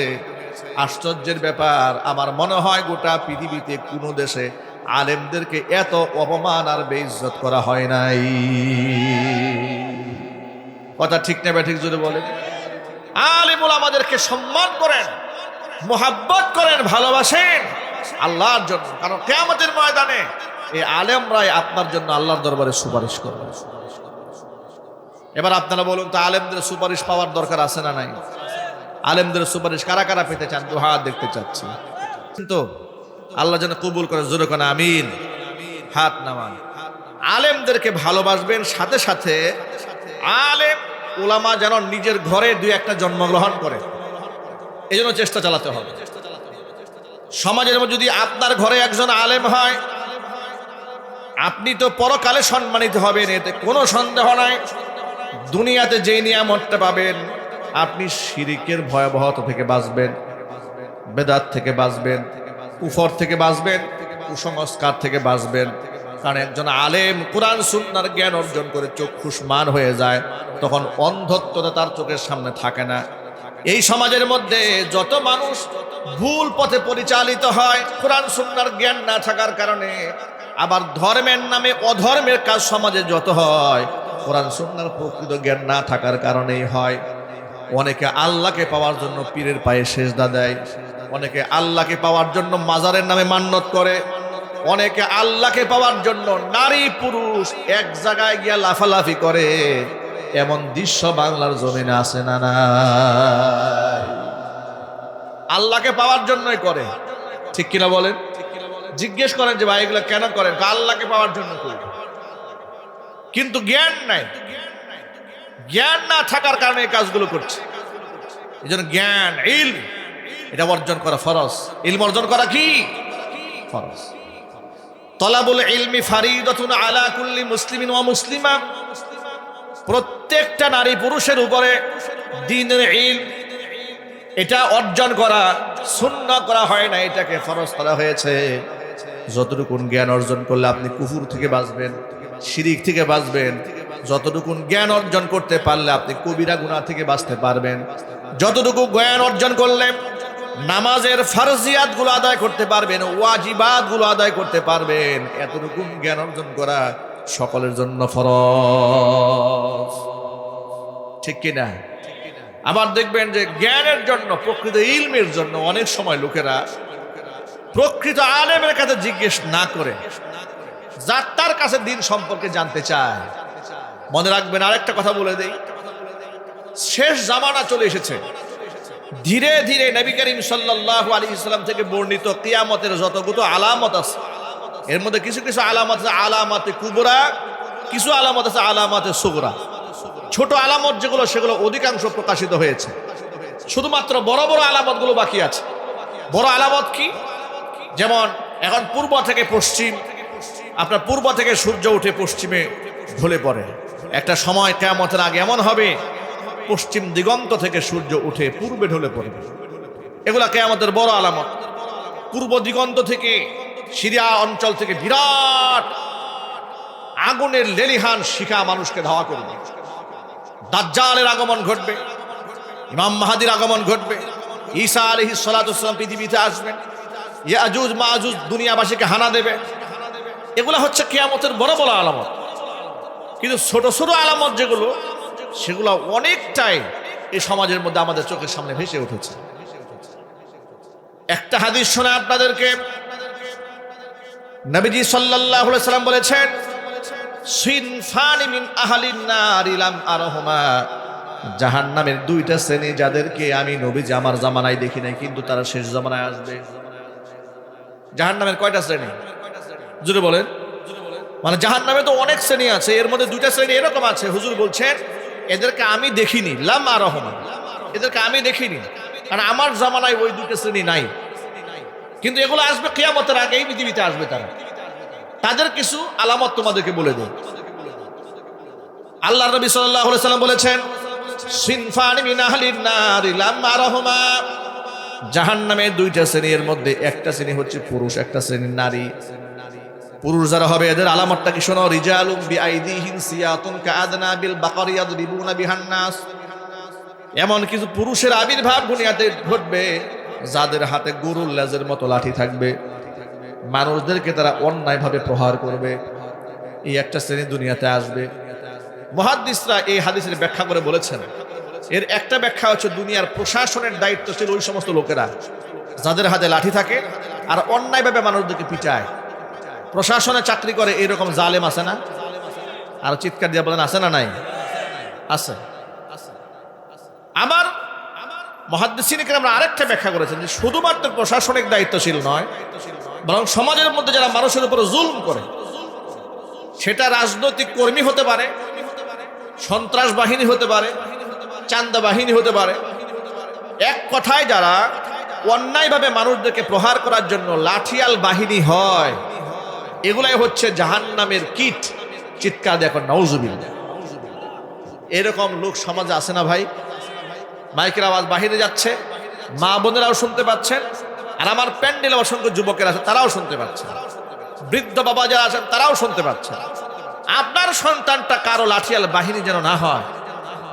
আশ্চর্যের ব্যাপার, আমার মনে হয় গোটা পৃথিবীতে কোনো দেশে আলেমদেরকে এত অপমান আর বেইজ্জত করা হয় নাই। কথা ঠিক না ব্যাঠিক যদি বলেন? আলেমুল আমাদেরকে সম্মান করেন, মুহাব্বত করেন, ভালোবাসেন আল্লাহর জন্য, কারণ কিয়ামতের ময়দানে এই আলেমরাই আপনার জন্য আল্লাহর দরবারে সুপারিশ করবে। এবার আপনারা বলুন তো, আলেমদের সুপারিশ পাওয়ার দরকার আছে না নাই? আলেমদের সুপারিশ কারা কারা পেতে চান? দু হাত দেখতে চাচ্ছি। কিন্তু আল্লাহ যেন কবুল করে, জোরে কোন আমিন। হাত নামান। আলেমদেরকে ভালোবাসবেন, সাথে সাথে আলেম উলামা যেন নিজের ঘরে দুই একটা জন্মগ্রহণ করে, এই জন্য চেষ্টা চালাতে হবে। সমাজের মধ্যে যদি আপনার ঘরে একজন আলেম হয়, আপনি তো পরকালে সম্মানিত হবেন, এতে কোনো সন্দেহ নাই। দুনিয়াতে যে নিয়ামতটা পাবেন, আপনি শিরিকের ভয়াবহতা থেকে বাঁচবেন, বেদাত থেকে বাঁচবেন, কুফর থেকে বাঁচবেন, কুসংস্কার থেকে বাঁচবেন। কারণ একজন আলেম কোরআন সুন্নাহর জ্ঞান অর্জন করে চক্ষুষ্মান হয়ে যায়, তখন অন্ধত্বতা তার চোখের সামনে থাকে না। এই সমাজের মধ্যে যত মানুষ ভুল পথে পরিচালিত হয় কোরআন সুন্নাহর জ্ঞান না থাকার কারণে, আবার ধর্মের নামে অধর্মের কাজ সমাজে যত হয় কোরআন সুন্নাহর প্রকৃত জ্ঞান না থাকার কারণেই হয়। অনেকে আল্লাহকে পাওয়ার জন্য পীরের পায়ে সেজদা দেয়, অনেকে আল্লাহকে পাওয়ার জন্য মাজারের নামে মান্যত করে, অনেকে আল্লাহকে পাওয়ার জন্য নারী পুরুষ এক জায়গায় গিয়া লাফালাফি করে। এমন দৃশ্য বাংলার জমিনে আছে না নাই? আল্লাহকে পাওয়ার জন্যই করে, ঠিক কিনা বলেন? জিজ্ঞেস করেন যে ভাই এগুলো কেন করেন? আল্লাহকে পাওয়ার জন্য করি। কিন্তু জ্ঞান নাই, জ্ঞান না থাকার কারণে এই কাজগুলো করছে। এই জন্য জ্ঞান ইলম এটা অর্জন করা ফরজ। ইলম অর্জন করা কি ফরজ। তলাবুল ইলমি ফারিদাতুন আলা কুল্লি মুসলিমিন ওয়া মুসলিমা, প্রত্যেকটা নারী পুরুষের উপরে দ্বীনের ইলম এটা অর্জন করা সুন্নাহ করা হয় না, এটাকে ফরজ করা হয়েছে। যতটুকু জ্ঞান অর্জন করলে আপনি কুফর থেকে বাঁচবেন, শিরিক থেকে বাঁচবেন, যতটুকু জ্ঞান অর্জন করতে পারলে আপনি কবিরা গুনাহ থেকে বাঁচতে পারবেন, যতটুকু জ্ঞান অর্জন করলে নামাজের ফরজিয়াত গুলো আদায় করতে পারবেন, ওয়াজিবাত গুলো আদায় করতে পারবেন, এতটুকু জ্ঞান অর্জন করা সকলের জন্য ফরজ। ঠিক কিনা? আবার দেখবেন যে জ্ঞানের জন্য, প্রকৃত ইলমের জন্য অনেক সময় লোকেরা প্রকৃত আলেমের কাছে জিজ্ঞেস না করে যার তার কাছে দিন সম্পর্কে জানতে চায়। মনে রাখবেন, আরেকটা কথা বলে দেই, শেষ জামানা চলে এসেছে। ধীরে ধীরে নবী করিম সাল্লাল্লাহু আলাইহি ওয়াসাল্লাম থেকে বর্ণিত কিয়ামতের যতগুলো আলামত আছে, এর মধ্যে কিছু কিছু আলামত আছে আলামাতে কুবরা, কিছু আলামত আছে আলামাতে সুগরা। ছোট আলামত যেগুলো সেগুলো অধিকাংশ প্রকাশিত হয়েছে, শুধুমাত্র বড় বড় আলামতগুলো বাকি আছে। বড় আলামত কি? যেমন এখন পূর্ব থেকে পশ্চিম, আপনার পূর্ব থেকে সূর্য উঠে পশ্চিমে ঢলে পড়ে। একটা সময় কিয়ামতের আগে এমন হবে পশ্চিম দিগন্ত থেকে সূর্য উঠে পূর্বে ঢলে পড়বে। এগুলা কিয়ামতের বড় আলামত। পূর্ব দিগন্ত থেকে, সিরিয়া অঞ্চল থেকে বিরাট আগুনের লেলিহান শিখা মানুষকে ধাওয়া করবে। দাজ্জালের আগমন ঘটবে, ইমাম মাহাদির আগমন ঘটবে, ঈসা আলাইহিস সালাতু ওয়াস সালাম পৃথিবীতে আসবেন, ইয়াজুজ মাজুজ দুনিয়াবাসীকে হানা দেবে। এগুলা হচ্ছে কিয়ামতের বড় বড় আলামত। কিন্তু ছোট ছোট আলামত যেগুলো, সেগুলো অনেকটাই এই সমাজের মধ্যে আমাদের চোখের সামনে ভেসে উঠেছে। একটা হাদিস শোনা আপনাদেরকে, নবীজি সাল্লাল্লাহু আলাইহি সাল্লাম বলেছেন, সিনফানি মিন আহলিন নার লাম আরহুমা, জাহান্নামের দুইটা শ্রেণী যাদেরকে আমি নবীজি আমার জামানায় দেখি নাই, কিন্তু তারা শেষ জামানায় আসবে। জাহান্নামের কয়টা শ্রেণী হুজুর বলেন? মানে জাহান্নামে তো অনেক শ্রেণী আছে, এর মধ্যে দুইটা শ্রেণী এরকম আছে, হুজুর বলছেন এদেরকে আমি দেখিনি, লাম আরহুমা, এদেরকে আমি দেখিনি, কারণ আমার জামানায় ওই দুইটা শ্রেণী নাই। কিন্তু এগুলো আসবে কিয়ামতের আগেই পৃথিবীতে আসবে। তাদের কিছু আলামত তোমাদেরকে বলে দেব। আল্লাহর নবী সাল্লাল্লাহু আলাইহি সাল্লাম বলেছেন, সিনফানি মিন আহলিন নার লাম আরহুমা, জাহান্নামের দুইটা শ্রেণীর মধ্যে একটা শ্রেণী হচ্ছে পুরুষ, একটা শ্রেণী নারী। পুরুষ যারা হবে এদের আলামতটা কি শোনো, রিজালুম বিআইদিহিম সিয়াতুন কাআদনা বিল বাকারি ইয়াদরিবুনা বিহান নাস, এমন কিছু পুরুষের আবির্ভাব দুনিয়াতে ঘটবে যাদের হাতে গরুর লেজের মতো লাঠি থাকবে, মানুষদেরকে তারা অন্যায়ভাবে প্রহার করবে। এই একটা শ্রেণী দুনিয়াতে আসবে। মুহাদ্দিসরা এই হাদিসের ব্যাখ্যা করে বলেছেন, এর একটা ব্যাখ্যা হচ্ছে দুনিয়ার প্রশাসনের দায়িত্বশীল ওই সমস্ত লোকেরা যাদের হাতে লাঠি থাকে আর অন্যায়ভাবে মানুষদেরকে পিটায়। প্রশাসনে চাকরি করে এরকম জালেম আছে না? আর চিৎকার দিয়ে বলেন আছে না? নাই? আছে। আবার মুহাদ্দিসিন কিরামরা আরেকটা ব্যাখ্যা করেছেন যে শুধুমাত্র প্রশাসনিক দায়িত্বশীল নয়, বরং সমাজের মধ্যে যারা মানুষের উপর জুলুম করে, সেটা রাজনৈতিক কর্মী হতে পারে, সন্ত্রাস বাহিনী হতে পারে, চান্দা বাহিনী হতে পারে, এক কথায় যারা অন্যায়ভাবে মানুষদেরকে প্রহার করার জন্য লাঠিয়াল বাহিনী হয়, এগুলাই হচ্ছে জাহান্নামের কীট। চিৎকার দিয়ে এখন নাউজুবিল্লাহ। এরকম লোক সমাজে আছে না ভাই? মাইকের আওয়াজ বাহিরে যাচ্ছে, মা বোনেরাও শুনতে পাচ্ছেন, আর আমার প্যান্ডেলে অসংখ্য যুবকের আছে তারাও শুনতে পাচ্ছেন, বৃদ্ধ বাবা যারা আছেন তারাও শুনতে পাচ্ছেন। আপনার সন্তানটা কারো লাঠিয়াল বাহিনী যেন না হয়,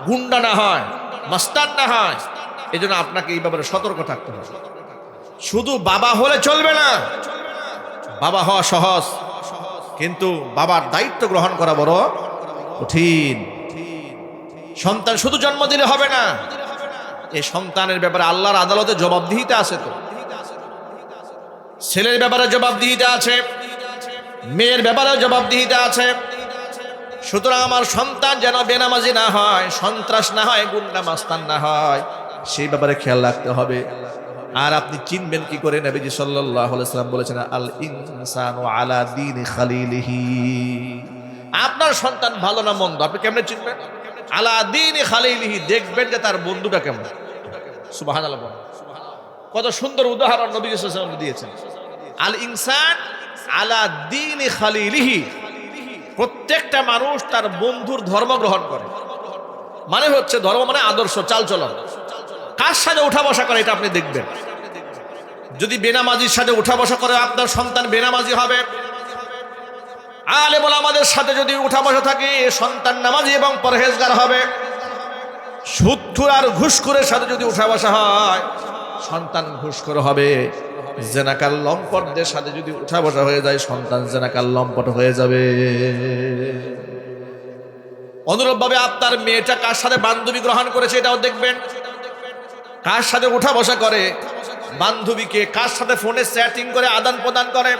গুন্ডা না হয়, মাস্তান না হয়, এই জন্য আপনাকে এই ব্যাপারে সতর্ক থাকতে হবে। শুধু বাবা হলে চলবে না, বাবা হওয়া সহজ, কিন্তু বাবার দায়িত্ব গ্রহণ করা বড় কঠিন। সন্তান শুধু জন্ম দিলে হবে না, এই সন্তানের ব্যাপারে আল্লাহর আদালতে জবাবদিহিতা আছে। তো ছেলের ব্যাপারে জবাবদিহিতা আছে, মেয়ের ব্যাপারে জবাবদিহিতা আছে। সুতরাং আমার সন্তান যেন বেনামাজি না হয়, সন্ত্রাস না হয়, গুন্ডা মাস্তান না হয়, সেই ব্যাপারে খেয়াল রাখতে হবে। আর আপনি চিনবেন কি করে? নবীজি সাল্লাল্লাহু আলাইহি ওয়াসাল্লাম বলেছেন, আল ইনসানু আলা দীনি খালিলিহি। আপনার সন্তান ভালো না মন্দ আপনি কেমনে চিনবেন? আলা দীনি খালিলিহি, দেখবেন যে তার বন্ধুটা কেমন। সুবহানাল্লাহ বলেন। কত সুন্দর উদাহরণ নবী সাল্লাল্লাহু আলাইহি ওয়াসাল্লাম দিয়েছেন। আল ইনসান আলা দীনি খালিলিহি, প্রত্যেকটা মানুষ তার বন্ধুর ধর্ম গ্রহণ করে। মানে হচ্ছে ধর্ম মানে আদর্শ, চালচলন। কার সাথে উঠা বসা করে এটা আপনি দেখবেন। যদি বেনামাজির সাথে উঠা বসা করে আপনার সন্তান বেনামাজি হবে। আলেম ওলামাদের সাথে যদি উঠা বসা থাকে সন্তান নামাজি এবং পরহেজগার হবে। সুদখোর আর ঘুষখোরের সাথে যদি উঠা বসা হয় সন্তান ঘুষখোর হবে। জেনাকার লম্পটদের সাথে যদি উঠা বসা হয়ে যায় সন্তান জেনাকার লম্পট হয়ে যাবে। অনুরূপভাবে আপনার মেয়েটা কার সাথে বান্ধবী গ্রহণ করেছে এটাও দেখবেন। কার সাথে উঠা বসা করে বান্ধবীকে, কার সাথে ফোনে চ্যাটিং করে আদান প্রদান করে,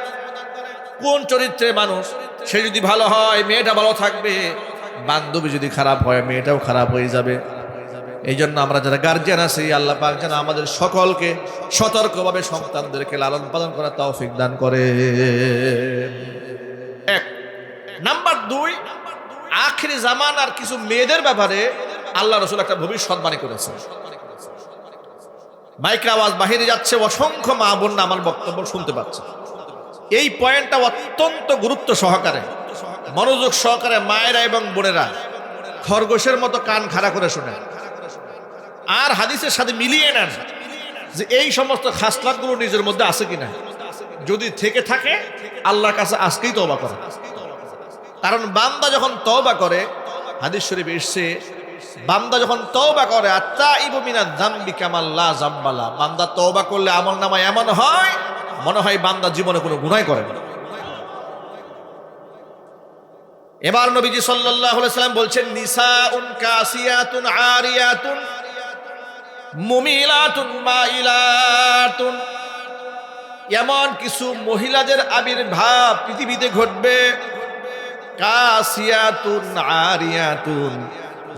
কোন চরিত্রের মানুষ, সে যদি ভালো হয় মেয়েটা ভালো থাকবে, বান্ধবী যদি খারাপ হয় মেয়েটাও খারাপ হয়ে যাবে। এই জন্য আমরা যারা গার্জিয়ান আছি আল্লাহ পাক যেন আমাদের সকলকে সতর্কভাবে সন্তানদেরকে লালন পালন করার তৌফিক দান করে। এক নাম্বার 2, আখিরি জামানার কিছু মেয়েদের ব্যাপারে আল্লাহ রাসূল একটা ভবিষ্যৎবাণী করেছেন। মাইকের আওয়াজ বাহিরে যাচ্ছে, অসংখ্য মা বোন আমার বক্তব্য শুনতে পাচ্ছে। এই পয়েন্টটা অত্যন্ত গুরুত্ব সহকারে মনোযোগ সহকারে মায়েরা এবং বোনেরা খরগোশের মতো কান খাড়া করে শোনেন আর হাদিসের সাথে মিলিয়ে নেন যে এই সমস্ত খাসলাতগুলো নিজের মধ্যে আছে কিনা। যদি থেকে থাকে আল্লাহর কাছে আজকেই তওবা করে। কারণ বান্দা যখন তওবা করে, হাদিস শরীফে এসেছে, বান্দা যখন তওবা করে আত্তাইবু মিনাজ যামবি কামা লা যামবালা, বান্দা তওবা করলে আমলনামায় এমন হয় মনে হয় বান্দা জীবনে কোনো গুনাহ করে না। এবার নবীজি সাল্লাল্লাহু আলাইহি সাল্লাম বলছেন, নিসাউন কাসিয়াতুন আরিয়াতুন মুমিলাতুন মাইলাতুন, এমন কিছু মহিলাদের আবির্ভাব পৃথিবীতে ঘটবে, কাসিয়াতুন আরিয়াতুন,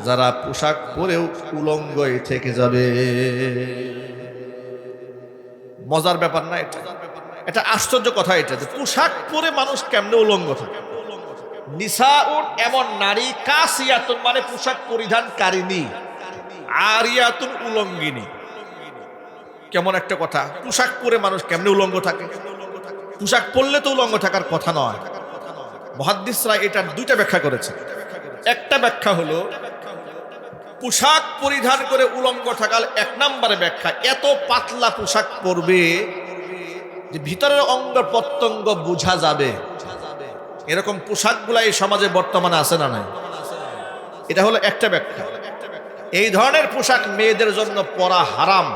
যারা পোশাক পরেও উলঙ্গই থেকে যাবে। মজার ব্যাপার না এটা? এটা আশ্চর্য কথা এটা যে পোশাক পরে মানুষ কেমনে উলঙ্গ থাকে। নিসাউন এমন নারী, কাসিয়াতুন মানে পোশাক পরিধানকারিণী, আরিয়াতুন উলঙ্গিনী। কেমন একটা কথা, পোশাক পরে মানুষ কেমনে উলঙ্গ থাকে? পোশাক পরলে তো উলঙ্গ থাকার কথা নয়। মুহাদ্দিসরা এটার দুইটা ব্যাখ্যা করেছে। একটা ব্যাখ্যা হলো পোশাক পরিধান করে উলঙ্গ থাকার 1 নম্বরে ব্যাখ্যা, এত পাতলা পোশাক পরবে যে ভিতরের অঙ্গ প্রত্যঙ্গ বোঝা যাবে। এরকম পোশাকগুলা এই সমাজে বর্তমানে আছে না নাই? এটা হলো একটা ব্যাখ্যা। এই ধরনের পোশাক মেয়েদের জন্য পরা হারাম।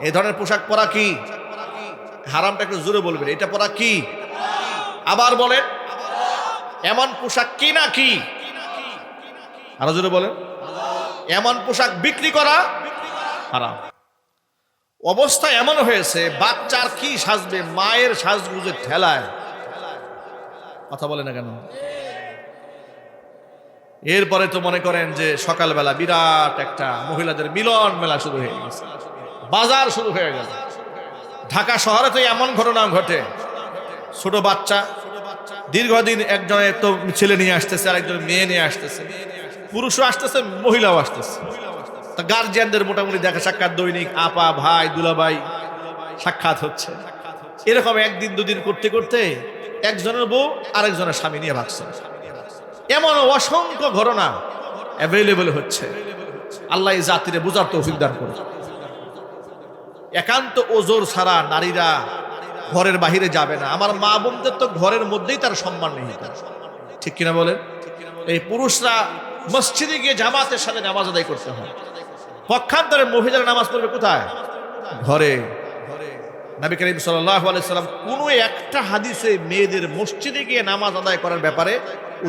এই ধরনের পোশাক পরা কি হারামটা একটু জোরে বলবেন, এটা পরা কি? আবার বলেন, এমন পোশাক কি না কি? আরো জোরে বলেন, এমন পোশাক বিক্রি করা হারাম। অবস্থা এমন হয়েছে বাচ্চার কি সাজবে, মায়ের সাজগুজের ঠেলায়। কথা বলে না কেন? এরপরে তো মনে করেন যে সকালবেলা বিরাট একটা মহিলাদের মিলন মেলা শুরু হয়ে গেছে, বাজার শুরু হয়ে গেল। ঢাকা শহরে তো এমন ঘটনা ঘটে, ছোট বাচ্চা দীর্ঘদিন একজনের তো ছেলে নিয়ে আসতেছে, আরেকজন মেয়ে নিয়ে আসতেছে, পুরুষও আসতেছে মহিলাও আসতেছে। তা গার্জিয়ানদের মোটামুটি দেখা সাক্ষাৎ দৈনিক, আপা ভাই দুলাভাই সাক্ষাৎ হচ্ছে। এরকম 1 দিন 2 দিন করতে করতে একজনের বউ আরেকজনের স্বামী নিয়ে ভাগছে। এমন অসংখ্য ঘটনা অ্যাভেলেবল হচ্ছে। আল্লাহ এই জাতিরে বুঝার তৌফিক দান করে। একান্ত ওজোর ছাড়া নারীরা ঘরের বাহিরে যাবে না। আমার মা বোনদের তো ঘরের মধ্যেই তার সম্মান নেই, ঠিক কিনা বলেন? এই পুরুষরা মসজিদে গিয়ে জামাতের সাথে নামাজ আদায় করতে হয়, পক্ষান্তরে মহিলারা নামাজ পড়বে কোথায়? ঘরে। নবী করিম সাল্লাল্লাহু আলাইহি সাল্লাম কোনো একটা হাদিসে মেয়েদের মসজিদে গিয়ে নামাজ আদায় করার ব্যাপারে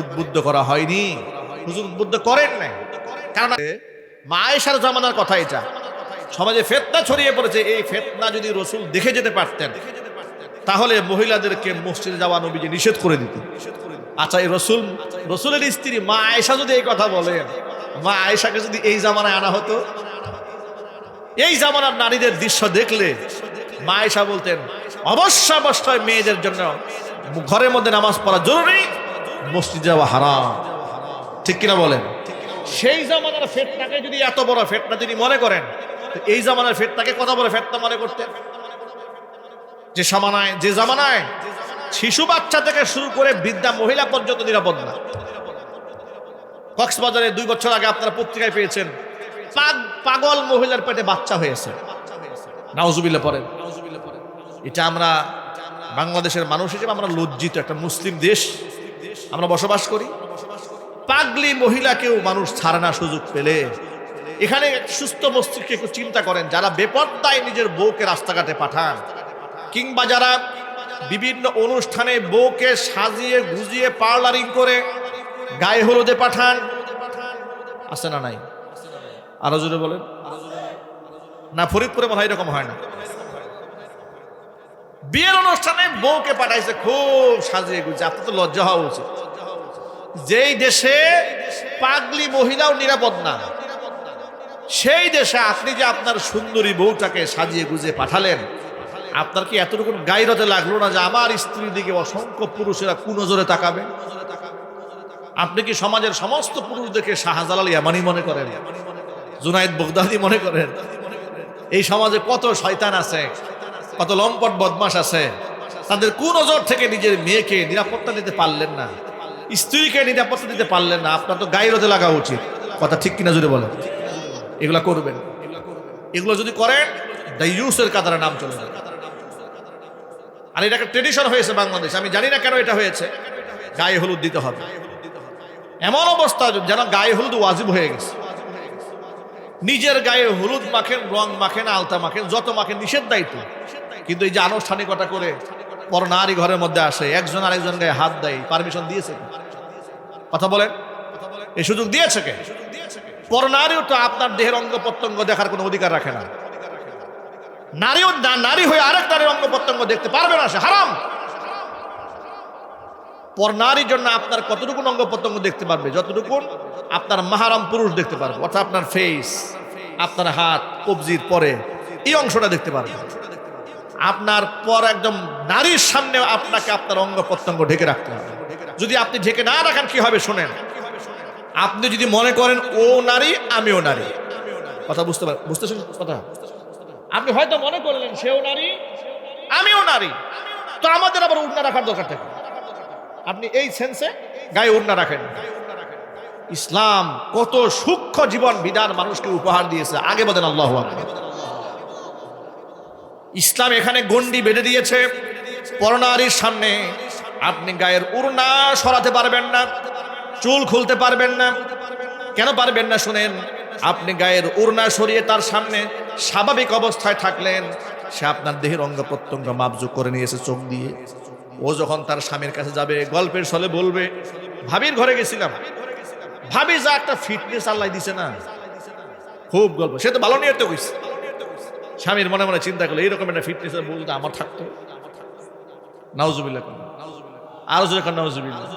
উদ্বুদ্ধ করা হয়নি, হুজুর উদ্বুদ্ধ করেন নাই। কারণ মা আয়েশার জামানার কথা এটা। সমাজে ফিতনা ছড়িয়ে পড়েছে, এই ফিতনা যদি রাসূল দেখে যেতে পারতেন তাহলে মহিলাদেরকে মসজিদে যাওয়া নবীজি নিষেধ করে দিতেন। আচ্ছা, এই রসুলের স্ত্রী মা আয়েশা যদি এই কথা বলেন, মা আয়েশাকে যদি এই জামানায় আনা হতো, এই জামানার নারীদের দৃশ্য দেখলে মা আয়েশা বলতেন অবশ্যই মেয়েদের জন্য ঘরের মধ্যে নামাজ পড়া জরুরি, মসজিদ যাওয়া হারাম, ঠিক কিনা বলেন? সেই জামানার ফিতনাকে যদি এত বড় ফিতনা তিনি মনে করেন, তো এই জামানার ফেতনাকে কত বড় ফেতনা মনে করতেন? যে জামানায় শিশু বাচ্চা থেকে শুরু করে বৃদ্ধা মহিলা পর্যন্ত নিরাপদ না। কক্সবাজারে 2 বছর আগে আপনারা পত্রিকায় পেয়েছেন, পাগল মহিলার পেটে বাচ্চা হয়েছে। নাউজুবিল্লাহ পড়েন। এটা আমরা বাংলাদেশের মানুষ হিসেবে আমরা লজ্জিত। একটা মুসলিম দেশ আমরা বসবাস করি, পাগলি মহিলাকেও মানুষ ছাড়ে না সুযোগ পেলে। এখানে সুস্থ মস্তিষ্কে একটু চিন্তা করেন, যারা বেপরদায় নিজের বউকে রাস্তাঘাটে পাঠান, কিংবা যারা বিভিন্ন অনুষ্ঠানে বউকে সাজিয়ে গুজিয়ে পার্লারিং করে গায়ে হলুদে পাঠান, আছে না নাই? আরো জোরে বলেন না। ফরিদপুরে মনে হয় এরকম হয় না। বিয়ের অনুষ্ঠানে বউকে পাঠাইছে খুব সাজিয়ে গুজিয়ে। আপনার তো লজ্জা হওয়া উচিত। যেই দেশে পাগলি মহিলাও নিরাপদ না, সেই দেশে আপনি যে আপনার সুন্দরী বউটাকে সাজিয়ে গুজিয়ে পাঠালেন, আপনার কি এতটুকু গায়রতে লাগলো না যে আমার স্ত্রীর দিকে অসংখ্য পুরুষেরা কুনজরে তাকাবে? আপনি কি সমাজের সমস্ত পুরুষ দেখে শাহজালাল ইয়ামানি মনে করেন, জুনায়েদ বগদাদি মনে করেন? এই সমাজে কত শয়তান আছে, কত লম্পট বদমাশ আছে, তাদের কুনজর থেকে নিজের মেয়েকে নিরাপত্তা দিতে পারলেন না, স্ত্রীকে নিরাপত্তা দিতে পারলেন না। আপনার তো গায়রতে লাগা উচিত। কথা ঠিক কিনা জুড়ে বলেন। এগুলা করবেন। এগুলো যদি করেন দাইয়ুসের কাতারে নাম চলে যাবে। আর এটা একটা ট্রেডিশন হয়েছে বাংলাদেশে। আমি জানি না কেন এটা হয়েছে। গায়ে হলুদ দিতে হবে, এমন অবস্থা যেন গায়ে হলুদ ওয়াজিব হয়ে গেছে। নিজের গায়ে হলুদ মাখেন, রং মাখেন, আলতা মাখেন, যত মাখেন নিষেধ দায়িত্ব। কিন্তু এই যে আনুষ্ঠানিকতা করে পর নারী ঘরের মধ্যে আসে, একজন আরেকজন গায়ে হাত দেয়, পারমিশন দিয়েছে কে? কথা বলেন, এই সুযোগ দিয়েছে কে? পর নারীও তো আপনার দেহের অঙ্গ প্রত্যঙ্গ দেখার কোনো অধিকার রাখে না। নারীও নারী হয়ে আরেক নারীর অঙ্গ প্রত্যঙ্গ দেখতে পারবে না, সে হারাম। পর নারীর জন্য আপনার কতটুকু অঙ্গ প্রত্যঙ্গ দেখতে পারবে? যতটুকু আপনার মাহারাম পুরুষ দেখতে পারবে। অর্থাৎ আপনার ফেস, আপনার হাত, কবজির পরে এই অংশটা দেখতে পারবে। আপনার পর একদম নারীর সামনে আপনাকে আপনার অঙ্গ প্রত্যঙ্গ ঢেকে রাখতে হবে। যদি আপনি ঢেকে না রাখেন কি হবে শোনেন। আপনি যদি মনে করেন ও নারী আমিও নারী, কথা বুঝতেছেন কথা? আপনি হয়তো মনে করলেন সেও নারী আমিও নারী, তো আমাদের আবার ওড়না রাখার দরকার থাকে। আপনি এই সেন্সে গায়ে ওড়না রাখেন। ইসলাম কত সূক্ষ্ম জীবন বিধান মানুষকে উপহার দিয়েছে, আগে বলেন আল্লাহু আকবার। ইসলাম এখানে গণ্ডি বেঁধে দিয়েছে, পরনারীর সামনে আপনি গায়ের ওড়না সরাতে পারবেন না, চুল খুলতে পারবেন না। কেন পারবেন না শুনেন। আপনি গায়ের ওড়না সরিয়ে তার সামনে স্বাভাবিক অবস্থায় থাকলেন, সে আপনার দেহের অঙ্গ প্রত্যঙ্গ মাপজোক করে নিয়েছে চোখ দিয়ে। ও যখন তার স্বামীর কাছে যাবে, গল্পের ছলে বলবে ভাবির ঘরে গেছিলাম, ভাবি যা একটা ফিটনেস আল্লাহ দিছে না, খুব গল্প। সে তো ভালো নিয়ে তো কইছে। স্বামীর মনে মনে চিন্তা করলো এইরকম একটা ফিটনেস বলতে আমার থাকতো। নাউজুবিল্লাহ, আরো জোরে কান নাউজুবিল্লাহ।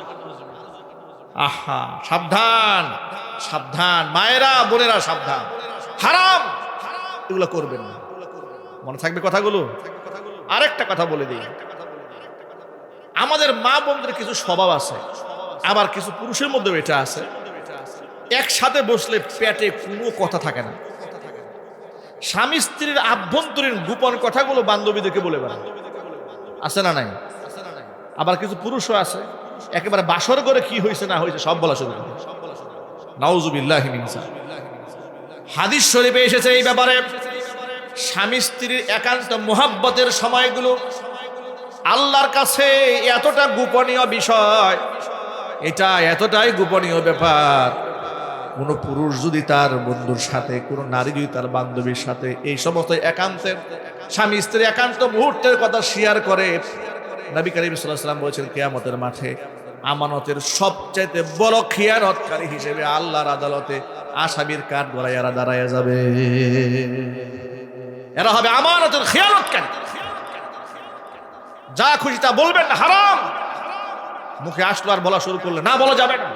আহা, সাবধান সাবধান মায়েরা, বোনেরা, সাবধান। হারাম, এগুলো করবেন না। মনে থাকবে কথাগুলো। আরেকটা কথা বলে দিই, আমাদের মা বোনদের কিছু স্বভাব আছে, আবার কিছু পুরুষের মধ্যেও এটা আছে। একসাথে বসলে পেটে কোনো কথা থাকে না। স্বামী স্ত্রীর আভ্যন্তরীণ গোপন কথাগুলো বান্ধবীদেরকে বলে বেড়ায়, আছে না নাই? আবার কিছু পুরুষও আছে একেবারে বাসর করে কি হয়েছে না হয়েছে সব বলা শুরু করে। নাউজুবিল্লাহি মিন যালিক। হাদিস শরীফে এসেছে এই ব্যাপারে, স্বামী স্ত্রীর একান্ত মুহাব্বতের সময়গুলো আল্লাহর কাছে এতটা গোপনীয় বিষয়, এটা এতটাই গোপনীয় ব্যাপার। কোন পুরুষ যদি তার বন্ধুর সাথে, কোন নারী যদি তার বান্ধবীর সাথে এই সমস্ত একান্তের, স্বামী স্ত্রী একান্ত মুহূর্তের কথা শেয়ার করে, নবী করিম সাল্লাল্লাহু আলাইহি ওয়াসাল্লাম বলেছেন কিয়ামতের মাঠে আমানতের সবচাইতে বড় খিয়ানতকারী হিসেবে আল্লাহর আদালতে আসামির কাঠ গড়ায় এরা দাঁড়ায় যাবে। এরা হবে আমানতের খিয়ানতকারী। যা খুশি তা বলবেন না, হারাম। মুখে আসলো আর বলা শুরু করলে না, বলা যাবে না,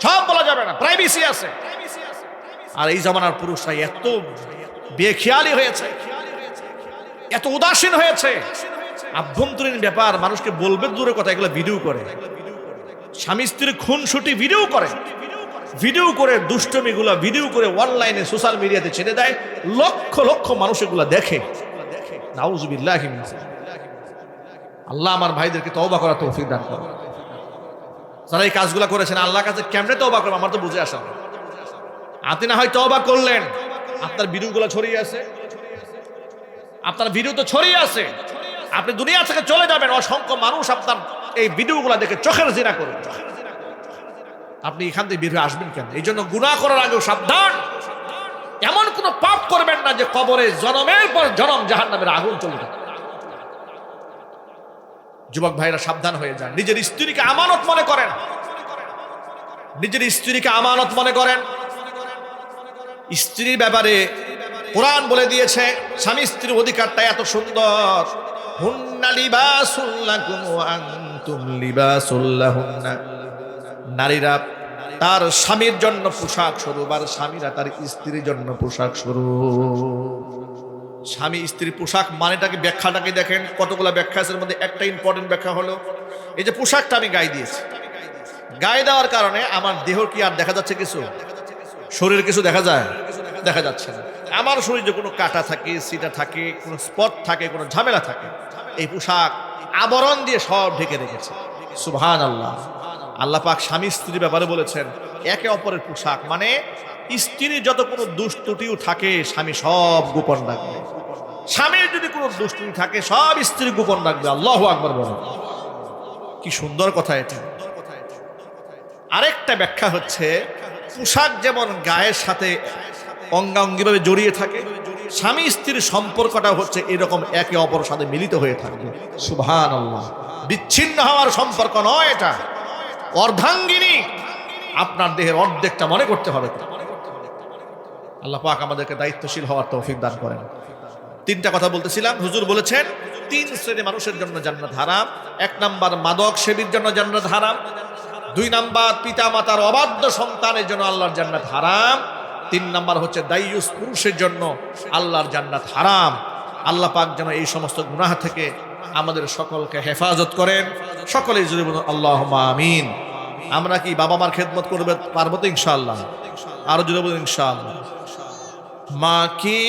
সব বলা যাবে না, প্রাইভেসি আছে। আর এই জামানার পুরুষরা এত বেখেয়ালি হয়েছে, এত উদাসীন হয়েছে, আভ্যন্তরীণ ব্যাপার মানুষকে বলবে দূরে কথা, এগুলো ভিডিও করে। স্বামী স্ত্রীর খুনসুটি ভিডিও করে, ভিডিও করে দুষ্টমিগুলা ভিডিও করে অনলাইনে সোশ্যাল মিডিয়াতে ছেড়ে দেয়, লক্ষ লক্ষ মানুষ এগুলা দেখে। নাউযুবিল্লাহি মিন যালিক। আল্লাহ আমার ভাইদেরকে তওবা করার তৌফিক দান করুন। যারা এই কাজগুলো করেছেন আল্লাহর কাছে কেমনে তওবা করবেন আমার তো বুঝে আসে না। আপনি না হয় তওবা করলেন, আপনার ভিডিওগুলো ছড়িয়ে আছে, আপনার ভিডিও তো ছড়িয়ে আছে, আপনি দুনিয়া থেকে চলে যাবেন, অসংখ্য মানুষ আপনার এই ভিডিওগুলো দেখে চোখের জিনা করবে। আপনি এখান থেকে বের হয়ে আসবেন কেন? এই জন্য গুনাহ করার আগেও সাবধান। এমন কোন পাপ করবেন না যে কবরে জনমের পর জনম জাহান্নামের আগুন চলবে। যুবক ভাইরা সাবধান হয়ে যান, নিজের স্ত্রীকে আমানত মনে করেন, নিজের স্ত্রীকে আমানত মনে করেন। স্ত্রীর ব্যাপারে কোরআন বলে দিয়েছে, স্বামী স্ত্রীর অধিকারটা এত সুন্দর। হুন্না লিবাসুল লাকুম ওয়া আনতুম লিবাসুল লাহুন্না। নারীরা তার স্বামীর জন্য পোশাক স্বরূপ, আর স্বামীরা তার স্ত্রীর জন্য পোশাক স্বরূপ। স্বামী স্ত্রীর পোশাক মানেটাকে ব্যাখ্যাটাকে দেখেন, কতগুলো ব্যাখ্যা আছে, এর মধ্যে একটা ইম্পর্টেন্ট ব্যাখ্যা হলো এই যে পোশাকটা আমি গায়ে দিয়েছি, গায়ে দেওয়ার কারণে আমার দেহ কি আর দেখা যাচ্ছে কিছু? শরীর কিছু দেখা যায়? দেখা যাচ্ছে না। আমার শরীরে কোনো কাটা থাকে, সিটা থাকে, কোনো স্পট থাকে, কোনো ঝামেলা থাকে, এই পোশাক আবরণ দিয়ে সব ঢেকে রেখেছে। সুবহানাল্লাহ। আল্লাহ পাক স্বামী স্ত্রীর ব্যাপারে বলেছেন একে অপরের পোশাক, মানে স্ত্রীর যত কোনো দুষ্টুটিও থাকে স্বামী সব গোপন রাখবে, স্বামীর যদি কোনো দুষ্টুটি থাকে সব স্ত্রী গোপন রাখবে। আল্লাহু আকবার বলেন, কি সুন্দর কথা এটা। আরেকটা ব্যাখ্যা হচ্ছে পোশাক যেমন গায়ের সাথে অঙ্গাঙ্গিভাবে জড়িয়ে থাকে, স্বামী স্ত্রীর সম্পর্কটা হচ্ছে এরকম একে অপরের সাথে মিলিত হয়ে থাকবে। সুবহানাল্লাহ। বিচ্ছিন্ন হওয়ার সম্পর্ক নয় এটা, অর্ধাঙ্গিনী। আপনার দেহের অর্ধেকটা মনে করতে হবে। আল্লাহ পাক আমাদেরকে দায়িত্বশীল হওয়ার তৌফিক দান করেন। তিনটা কথা বলতেছিলাম, হুজুর বলেছেন 3 শ্রেণীর মানুষের জন্য জান্নাত হারাম। 1 নাম্বার মাদক সেবীর জন্য জান্নাত হারাম, 2 নাম্বার পিতা মাতার অবাধ্য সন্তানের জন্য আল্লাহর জান্নাত হারাম, 3 নাম্বার হচ্ছে দায়ুস পুরুষের জন্য আল্লাহর জান্নাত হারাম। আল্লাহ পাক যেন এই সমস্ত গুনাহ থেকে আমাদের সকলকে হেফাজত করেন। সকলেই জোরে বলুন আল্লাহুম্মা আমিন। আমরা কি বাবা মার খেদমত করবে পারবো তো ইনশাআল্লাহ? আরো জোরে বলুন ইনশাআল্লাহ। মা কি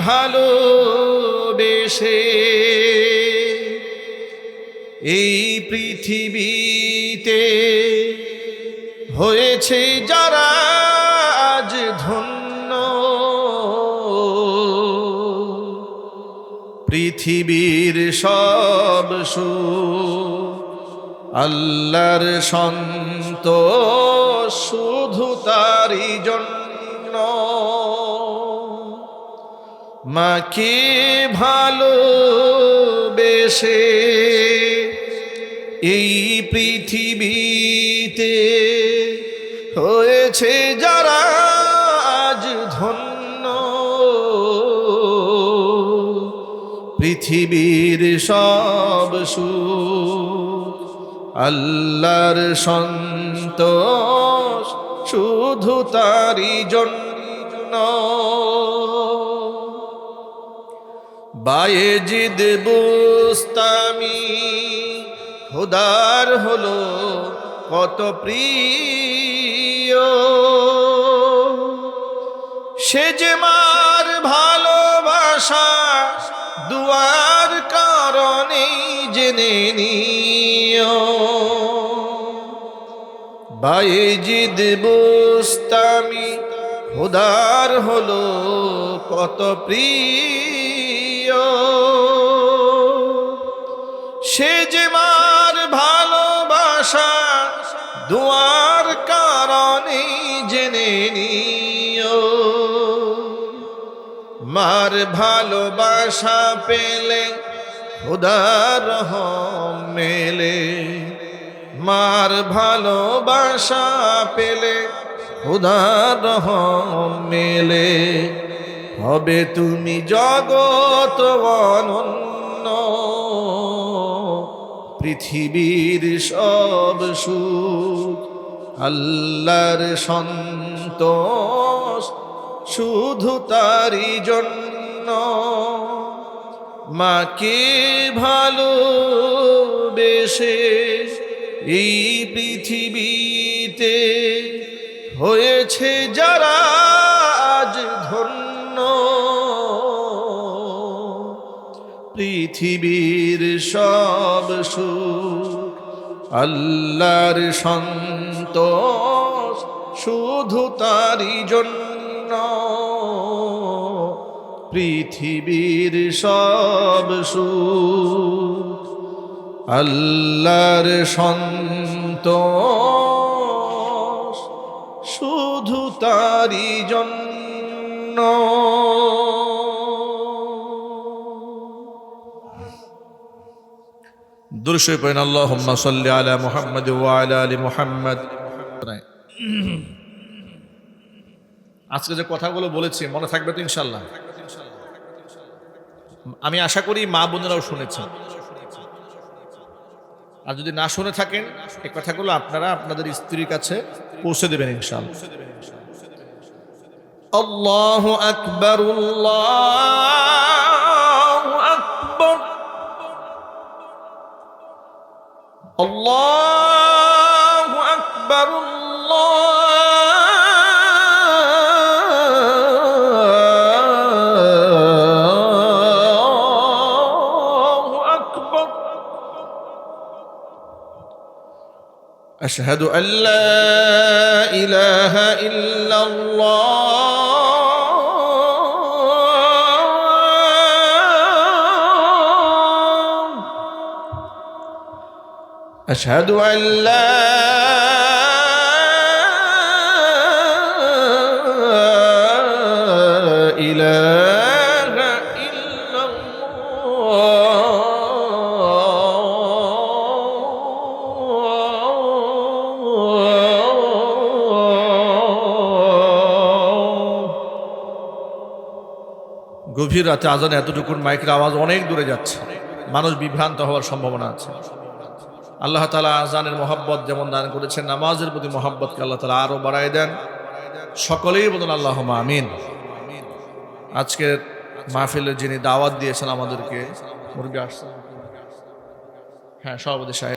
ভালোবেসে এই পৃথিবীতে হয়েছে যারা আজ ধন্য, পৃথিবীর সব সুখ আল্লাহর সন্তোষ শুধু তারই জন্য। মাকে ভালোবেসে এই পৃথিবীতে হয়েছে যারা আজ ধন্য, পৃথিবীর সব সুখ আল্লাহর সন্তোষ শুধু তারই জন্য। বায়েজিদ বুস্তামি খোদার হলো কত প্রিয়, সে যে মার ভালোবাসা দুয়ার কারণে জেনে নিও। বায়েজিদ বুস্তামি খোদার হলো কত প্রিয়, সে যে মার ভালোবাসা দুয়ার কারণে জেনে নিও। মার ভালোবাসা পেলে খোদার রহম মেলে, মার ভালোবাসা পেলে খোদার রহম মেলে। হবে তুমি জগত অনন্য, পৃথিবীর সব সুখ আল্লাহর সন্তোষ শুধু তারই জন্য। মাকে ভালোবেসে এই পৃথিবীতে হয়েছে যারা আজ ধন্য, পৃথিবীর সব সুখ আল্লাহর সন্তোষ শুধু তারই জন্য, পৃথিবীর সব সুখ আল্লাহর সন্তোষ শুধু তারই জন্য। দুরূদ পড়েন আল্লাহুম্মা সাল্লি আলা মুহাম্মাদ ওয়া আলা আলি মুহাম্মাদ। আজকে যে কথাগুলো বলেছি মনে থাকবে তো ইনশাআল্লাহ? আমি আশা করি মা বোনেরাও শুনেছেন, আর যদি না শুনে থাকেন এই কথাগুলো আপনারা আপনাদের স্ত্রীর কাছে পৌঁছে দেবেন ইনশাআল্লাহ। আল্লাহু আকবার, আল্লাহু আকবার, আল্লাহু আকবার, আল্লাহু আকবার। আশহাদু আল্লা ইলাহা ইল্লাল্লাহ, أشهد أن لا إله إلا الله। গভীর রাতে আজানে এতটুকুর মাইকের আওয়াজ অনেক দূরে যাচ্ছে, মানুষ বিভ্রান্ত হওয়ার সম্ভাবনা আছে। আল্লাহ তাআলা আজানের মহব্বত যেমন দান করেছেন, নামাজের প্রতি মহব্বতকে আল্লাহ তাআলা আরো বাড়ায় দেন। সকলেই বলুন আল্লাহুম্মা আমিন। আজকের মাহফিলের যিনি দাওয়াত দিয়েছেন আমাদেরকে, মুরব্বি আসছেন, হ্যাঁ, সভাপতি সাহেব।